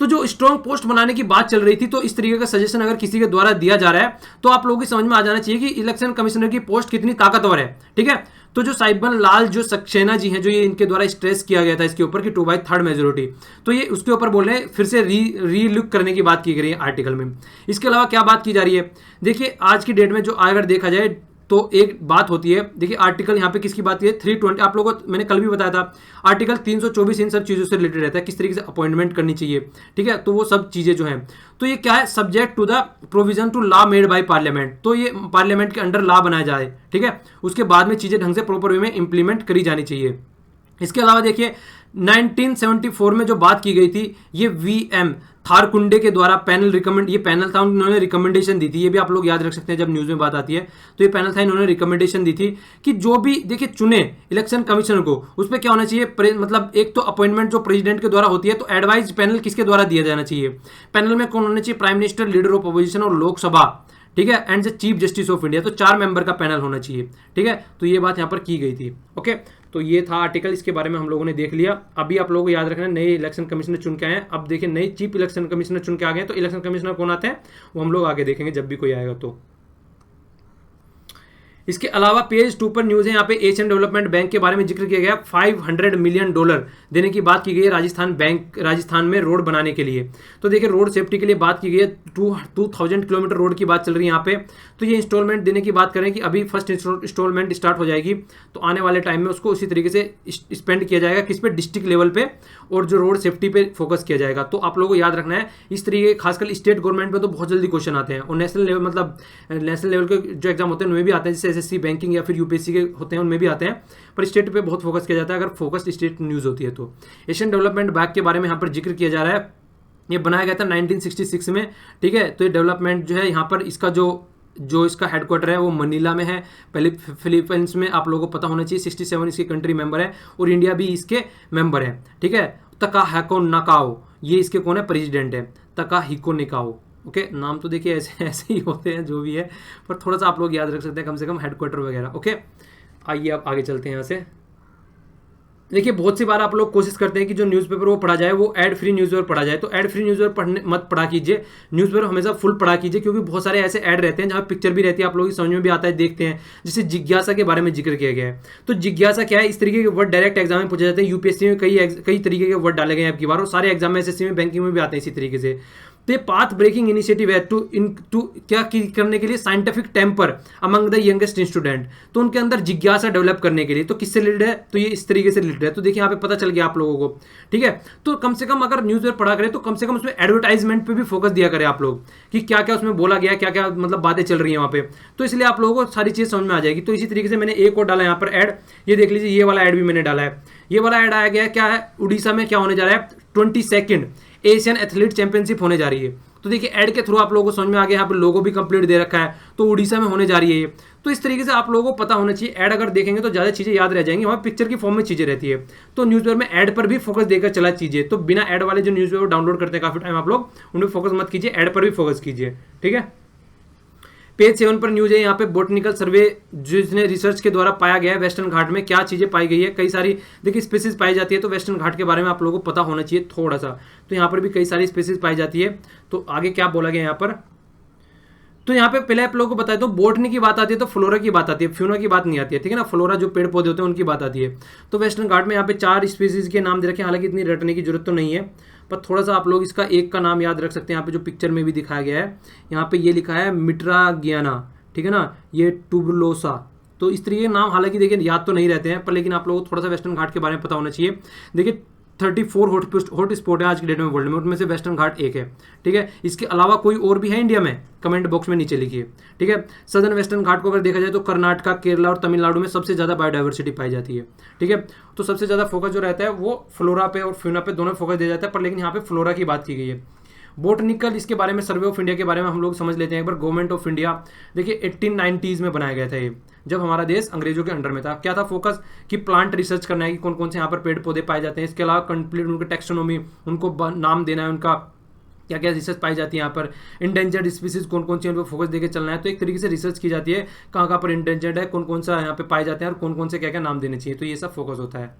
तो जो स्ट्रॉन्ग पोस्ट बनाने की बात चल रही थी, तो इस तरीके का सजेशन अगर किसी के द्वारा दिया जा रहा है तो आप लोगों की समझ में आ जाना चाहिए कि इलेक्शन कमिश्नर की पोस्ट कितनी ताकतवर है, ठीक है। तो जो साहिबन लाल जो सक्सेना जी हैं, जो ये इनके द्वारा स्ट्रेस किया गया था इसके ऊपर कि 2/3 मेजोरिटी, तो ये उसके ऊपर बोल रहे हैं, फिर से री लुक करने की बात की गई है आर्टिकल में। इसके अलावा क्या बात की जा रही है, देखिए आज की डेट में जो अगर देखा जाए तो एक बात होती है, देखिए आर्टिकल यहाँ पे किसकी बात की है, 320, आप लोगों को मैंने कल भी बताया था, आर्टिकल 324 इन सब चीज़ों से रिलेटेड रहता है, किस तरीके से अपॉइंटमेंट करनी चाहिए, ठीक है। तो वो सब चीज़ें जो हैं, तो ये क्या है, subject to the provision to law made by parliament, तो ये पार्लियामेंट के अंडर लॉ बनाया जाए, ठीक है। उसके बाद में चीज़ें ढंग से प्रॉपर वे में इंप्लीमेंट करी जानी चाहिए। इसके अलावा देखिए 1974 में जो बात की गई थी, ये VM थारकुंडे के द्वारा ये पैनल था, उन्होंने रिकमेंडेशन दी थी, ये भी आप लोग याद रख सकते हैं जब न्यूज में बात आती है। तो ये पैनल था, इन्होंने रिकमेंडेशन दी थी कि जो भी देखिए चुने इलेक्शन कमिश्नर को, उस पर क्या होना चाहिए, मतलब एक तो अपॉइंटमेंट जो प्रेसिडेंट के द्वारा होती है, तो एडवाइज पैनल किसके द्वारा दिया जाना चाहिए, पैनल में कौन होना चाहिए, prime minister, leader of opposition और लोकसभा, ठीक है, and the chief justice of India. तो 4 मेंबर का पैनल होना चाहिए, ठीक है। तो ये बात यहाँ पर की गई थी, ओके। तो ये था आर्टिकल, इसके बारे में हम लोगों ने देख लिया। अभी आप लोगों को याद रखना, नए इलेक्शन कमिश्नर चुन के आए हैं। अब देखिए नए चीफ इलेक्शन कमिश्नर चुन के आ गए, तो इलेक्शन कमिश्नर कौन आते हैं वो हम लोग आगे देखेंगे जब भी कोई आएगा। तो इसके अलावा पेज 2 पर न्यूज है, यहाँ पे एशियन डेवलपमेंट बैंक के बारे में जिक्र किया गया, $500 मिलियन देने की बात की गई है राजस्थान में रोड बनाने के लिए। तो देखिए रोड सेफ्टी के लिए बात की गई है, 2000 किलोमीटर रोड की बात चल रही है यहाँ पे। तो ये इंस्टॉलमेंट देने की बात करें कि अभी फर्स्ट इंस्टॉलमेंट स्टार्ट हो जाएगी, तो आने वाले टाइम में उसको उसी तरीके से स्पेंड किया जाएगा, किस पे, डिस्ट्रिक्ट लेवल पे, और जो रोड सेफ्टी पे फोकस किया जाएगा। तो आप लोगों को याद रखना है इस तरीके, खासकर स्टेट गवर्नमेंट में तो बहुत जल्दी क्वेश्चन आते हैं, और नेशनल लेवल मतलब नेशनल लेवल के जो एग्जाम होते हैं उनमें भी आते हैं, जैसे SSC बैंकिंग या फिर UPSC के होते हैं उनमें भी आते हैं, पर स्टेट पे बहुत फोकस किया जाता है अगर फोकस्ड स्टेट न्यूज होती है। तो एशियन डेवलपमेंट बैंक के बारे में यहाँ पर जिक्र किया जा रहा है, ये बनाया गया था 1966 में, ठीक है। तो ये डेवलपमेंट जो है यहाँ पर इसका जो इसका हेडक्वार्टर है वो मनीला में है, पहले फिलीपींस में, आप लोगों को पता होना चाहिए। 67 इसके कंट्री मेंबर है और इंडिया भी इसके मेंबर है, ठीक है। तकाहिको नकाओ, ये इसके कौन है, प्रेसिडेंट है, तकाहिको नकाओ, ओके। नाम तो देखिए ऐसे ही होते हैं जो भी है, पर थोड़ा सा आप लोग याद रख सकते हैं कम से कम हेडक्वार्टर वगैरह, ओके। आइए अब आगे चलते हैं यहाँ से। देखिए बहुत सी बार आप लोग कोशिश करते हैं कि जो न्यूज़पेपर वो पढ़ा जाए वो एड फ्री न्यूज़पेपर पढ़ा जाए, तो एड फ्री न्यूज़पेपर पढ़ने मत पढ़ा कीजिए, न्यूज़पेपर हमेशा फुल पढ़ा कीजिए, क्योंकि बहुत सारे ऐसे ऐड रहते हैं जहाँ पिक्चर भी रहती है, आप लोगों की समझ में भी आता है, देखते हैं। जैसे जिज्ञासा के बारे में जिक्र किया गया है, तो जिज्ञासा क्या है, इस तरीके के वर्ड डायरेक्ट एग्जाम में पूछे जाते हैं। यूपीएससी में कई तरीके के वर्ड डाले गए हैं अब की बार, और सारे एग्जाम में एसएससी में बैंकिंग में भी आते हैं इसी तरीके से। तो ये पाथ ब्रेकिंग इनिशिएटिव है टू क्या करने के लिए, scientific temper among the youngest student, तो उनके अंदर जिज्ञासा डेवलप करने के लिए। तो किससे रिलेटेड है, तो ये इस तरीके से रिलेटेड है। तो देखिए यहाँ पे पता चल गया आप लोगों को, ठीक है। तो कम से कम अगर न्यूज़पेपर पढ़ा करें तो कम से कम उसमें एडवर्टाइजमेंट पे भी फोकस दिया करें आप लोग, कि क्या क्या उसमें बोला गया, क्या क्या मतलब बातें चल रही है वहाँ पे, तो इसलिए आप लोगों को सारी चीज़ समझ में आ जाएगी। तो इसी तरीके से मैंने एक और डाला यहाँ पर ऐड, ये देख लीजिए, ये वाला ऐड भी मैंने डाला है। ये वाला ऐड आया गया है, क्या है, उड़ीसा में क्या होने जा रहा है, 22nd एशियन एथलीट चैंपियनशिप होने जा रही है। तो देखिए ऐड के थ्रू आप लोगों को समझ में आ गया, यहाँ पर लोगो भी कंप्लीट दे रखा है, तो उड़ीसा में होने जा रही है ये। तो इस तरीके से आप लोगों को पता होना चाहिए, ऐड अगर देखेंगे तो ज़्यादा चीज़ें याद रह जाएंगी, वहाँ पिक्चर की फॉर्म में चीज़ें रहती है। तो न्यूज़पेपर में ऐड पर भी फोकस देकर चला चीज़ें, तो बिना ऐड वाले जो न्यूज़पेपर डाउनलोड करते हैं काफ़ी टाइम आप लोग, उनमें फोकस मत कीजिए, ऐड पर भी फोकस कीजिए, ठीक है। पेज 7 पर न्यूज है, यहाँ पे बोटनिकल सर्वे जिसने रिसर्च के द्वारा पाया गया है वेस्टर्न घाट में क्या चीजें पाई गई है, कई सारी देखिए स्पीसीज पाई जाती है, तो वेस्टर्न घाट के बारे में आप लोगों को पता होना चाहिए थोड़ा सा। तो यहाँ पर भी कई सारी स्पीसीज पाई जाती है। तो आगे क्या बोला गया यहाँ पर, तो यहाँ पे पहले आप लोगों को बताया, तो बोटनी की बात आती है तो फ्लोरा की बात आती है, फ्यूना की बात नहीं आती है, ठीक है ना। फ्लोरा जो पेड़ पौधे होते हैं उनकी बात आती है। तो वेस्टर्न घाट में यहाँ पे 4 स्पीसीज के नाम दे रखे हैं, हालांकि इतनी रटने की जरूरत तो नहीं है, पर थोड़ा सा आप लोग इसका एक का नाम याद रख सकते हैं। यहाँ पे जो पिक्चर में भी दिखाया गया है, यहाँ पे ये लिखा है मिट्रागियाना, ठीक है ना, ये टुबुलोसा। तो इस तरीके के नाम हालांकि देखिए याद तो नहीं रहते हैं, पर लेकिन आप लोगों को थोड़ा सा वेस्टर्न घाट के बारे में पता होना चाहिए। देखिए 34 हॉट स्पॉट है आज की डेट में वर्ल्ड में, उनमें से वेस्टर्न घाट एक है, ठीक है। इसके अलावा कोई और भी है इंडिया में, कमेंट बॉक्स में नीचे लिखिए, ठीक है। सदर्न वेस्टर्न घाट को अगर देखा जाए तो कर्नाटका, केरला और तमिलनाडु में सबसे ज़्यादा बायोडाइवर्सिटी पाई जाती है, ठीक है। तो सबसे ज़्यादा फोकस जो रहता है वो फ्लोरा पे और फ्यूना पे दोनों फोकस दिया जाता है, पर लेकिन यहाँ पे फ्लोरा की बात की गई है। बोटनिकल, इसके बारे में सर्वे ऑफ इंडिया के बारे में हम लोग समझ लेते हैं एक बार। गवर्नमेंट ऑफ इंडिया देखिए 1890s में बनाया गया था ये, जब हमारा देश अंग्रेजों के अंडर में था। क्या था फोकस, कि प्लांट रिसर्च करना है कि कौन कौन से यहाँ पर पेड़ पौधे पाए जाते हैं। इसके अलावा कंप्लीट उनके टेक्सोनोमी, उनको नाम देना है, उनका क्या क्या रिसर्च पाई जाती है यहाँ पर। इंडेंजर्ड स्पीसीज कौन कौन सी, उन पर फोकस देकर चलना है। तो एक तरीके से रिसर्च की जाती है कहाँ कहाँ पर इंडेंजर्ड है, कौन कौन सा यहाँ पे पाए जाते हैं और कौन कौन से क्या क्या नाम देने चाहिए, तो ये सब फोकस होता है।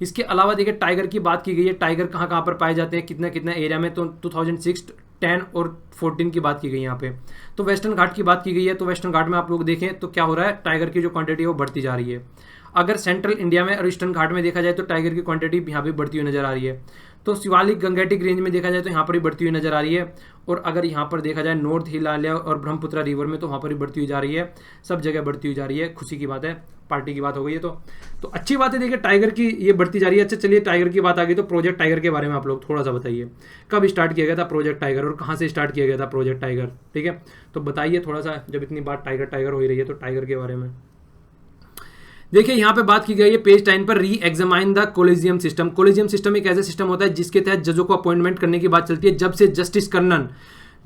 इसके अलावा देखिए टाइगर की बात की गई है, टाइगर कहाँ कहाँ पर पाए जाते हैं, कितना कितना एरिया में, तो 2006, 10 और 14 की बात की गई यहाँ पे। तो वेस्टर्न घाट की बात की गई है, तो वेस्टर्न घाट में आप लोग देखें तो क्या हो रहा है, टाइगर की जो क्वांटिटी है वो बढ़ती जा रही है। अगर सेंट्रल इंडिया में और ईस्टर्न घाट में देखा जाए तो टाइगर की क्वांटिटी यहाँ पे बढ़ती हुई नजर आ रही है। तो शिवालिक गंगेटिक रेंज में देखा जाए तो यहाँ पर ही बढ़ती हुई नजर आ रही है। और अगर यहाँ पर देखा जाए नॉर्थ हिमालय और ब्रह्मपुत्र रिवर में, तो वहाँ पर ही बढ़ती हुई जा रही है, सब जगह बढ़ती हुई जा रही है। खुशी की बात है, पार्टी की बात हो गई है, तो अच्छी बात है। देखिए टाइगर की ये बढ़ती जा रही है। अच्छा चलिए, टाइगर की बात आ गई तो प्रोजेक्ट टाइगर के बारे में आप लोग थोड़ा सा बताइए, कब स्टार्ट किया गया था प्रोजेक्ट टाइगर और कहाँ से स्टार्ट किया गया था प्रोजेक्ट टाइगर, ठीक है। तो बताइए थोड़ा सा, जब इतनी बात टाइगर टाइगर हो ही रही है तो टाइगर के बारे में। देखिए यहाँ पे बात की गई है पेज 10 पर, री examine the collegium system. Collegium system एक ऐसा सिस्टम होता है जिसके तहत जजों को अपॉइंटमेंट करने की बात चलती है। जब से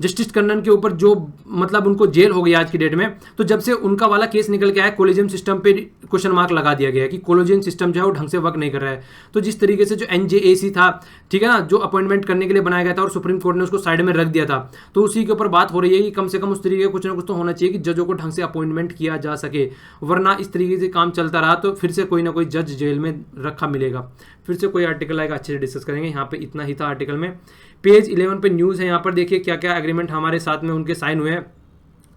जस्टिस कर्नन के ऊपर जो मतलब उनको जेल हो गई आज की डेट में, तो जब से उनका वाला केस निकल के आया, कोलेजियम सिस्टम पे क्वेश्चन मार्क लगा दिया गया है कि कोलेजियम सिस्टम जो है वो ढंग से वर्क नहीं कर रहा है। तो जिस तरीके से जो NJAC था, ठीक है ना, जो अपॉइंटमेंट करने के लिए बनाया गया था और सुप्रीम कोर्ट ने उसको साइड में रख दिया था, तो उसी के ऊपर बात हो रही है कि कम से कम उस तरीके का कुछ ना कुछ तो होना चाहिए कि जजों को ढंग से अपॉइंटमेंट किया जा सके, वरना इस तरीके से काम चलता रहा तो फिर से कोई ना कोई जज जेल में रखा मिलेगा। फिर से कोई आर्टिकल आएगा, अच्छे से डिस्कस करेंगे। यहाँ पे इतना ही था आर्टिकल में। पेज 11 पे न्यूज़ है, यहाँ पर देखिए क्या क्या एग्रीमेंट हमारे साथ में उनके साइन हुए हैं।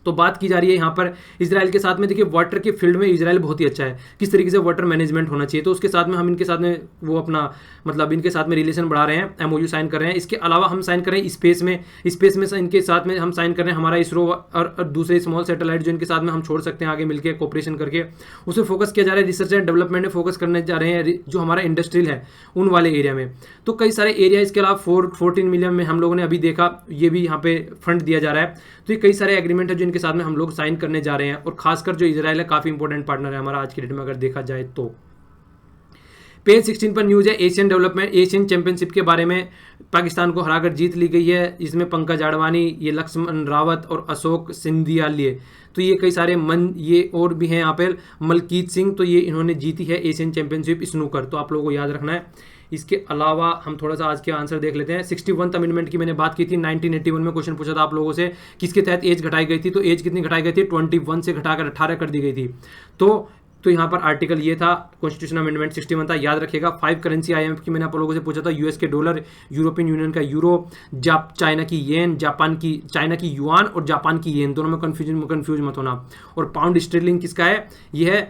तो बात की जा रही है यहाँ पर इजराइल के साथ में। देखिए वाटर के फील्ड में इजराइल बहुत ही अच्छा है, किस तरीके से वाटर मैनेजमेंट होना चाहिए, तो उसके साथ में हम इनके साथ में वो अपना मतलब इनके साथ में रिलेशन बढ़ा रहे हैं, MOU साइन कर रहे हैं। इसके अलावा हम साइन कर रहे हैं स्पेस में इनके साथ में हम साइन कर रहे हैं हमारा इसरो और दूसरे स्मॉल सैटेलाइट जो इनके साथ में हम छोड़ सकते हैं आगे मिलकर कोऑपरेशन करके, उसे फोकस किया जा रहा है। रिसर्च एंड डेवलपमेंट में फोकस करने जा रहे हैं, जो हमारा इंडस्ट्रियल है उन वाले एरिया में। तो कई सारे एरिया, इसके अलावा 14 मिलियन में हम लोगों ने अभी देखा, ये भी यहाँ पे फंड दिया जा रहा है। तो ये कई सारे एग्रीमेंट है जो इनके साथ में हम लोग साइन करने जा रहे हैं, और खासकर जो इजराइल है काफी इंपॉर्टेंट पार्टनर है हमारा आज की डेट में अगर देखा जाए तो। पेज 16 पर न्यूज है एशियन चैंपियनशिप के बारे में। पाकिस्तान को हराकर जीत ली गई है। इसमें पंकज आडवाणी, ये लक्ष्मण रावत और अशोक सिंधियालिया, तो ये कई सारे ये और भी हैं यहाँ पे, मलकीत सिंह, तो ये इन्होंने जीती है एशियन चैंपियनशिप स्नूकर, तो आप लोगों को याद रखना है। इसके अलावा हम थोड़ा सा आज के आंसर देख लेते हैं। 61th अमेंडमेंट की मैंने बात की थी, 1981 में क्वेश्चन पूछा था आप लोगों से, किसके तहत एज घटाई गई थी, तो एज कितनी घटाई गई थी, 21 से घटाकर 18 कर दी गई थी। तो तो यहाँ पर आर्टिकल ये था, कॉन्स्टिट्यूशन अमेंडमेंट 61 था, याद रखिएगा। 5 करेंसी IMF की मैंने आप लोगों से पूछा था, यूएस के डॉलर, यूरोपियन यूनियन का यूरो, चाइना की येन, चाइना की युआन और जापान की येन, दोनों में कंफ्यूज मत होना। और पाउंड स्टर्लिंग किसका है, ये है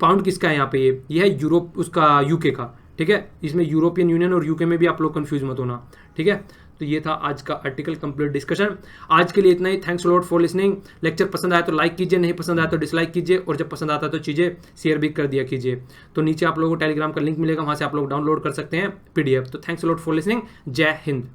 पाउंड किसका है यहाँ पे, ये है यूरोप, उसका यूके का, ठीक है। इसमें यूरोपियन यूनियन और यूके में भी आप लोग कंफ्यूज मत होना, ठीक है। तो ये था आज का आर्टिकल कंप्लीट डिस्कशन। आज के लिए इतना ही। Thanks lot for listening. Lecture पसंद आया तो लाइक कीजिए, नहीं पसंद आया तो डिसलाइक कीजिए, और जब पसंद आता है तो चीज़ें शेयर भी कर दिया कीजिए। तो नीचे आप लोगों को टेलीग्राम का लिंक मिलेगा, वहाँ से आप लोग डाउनलोड कर सकते हैं PDF। तो थैंक्स लॉट फॉर लिसनिंग। जय हिंद।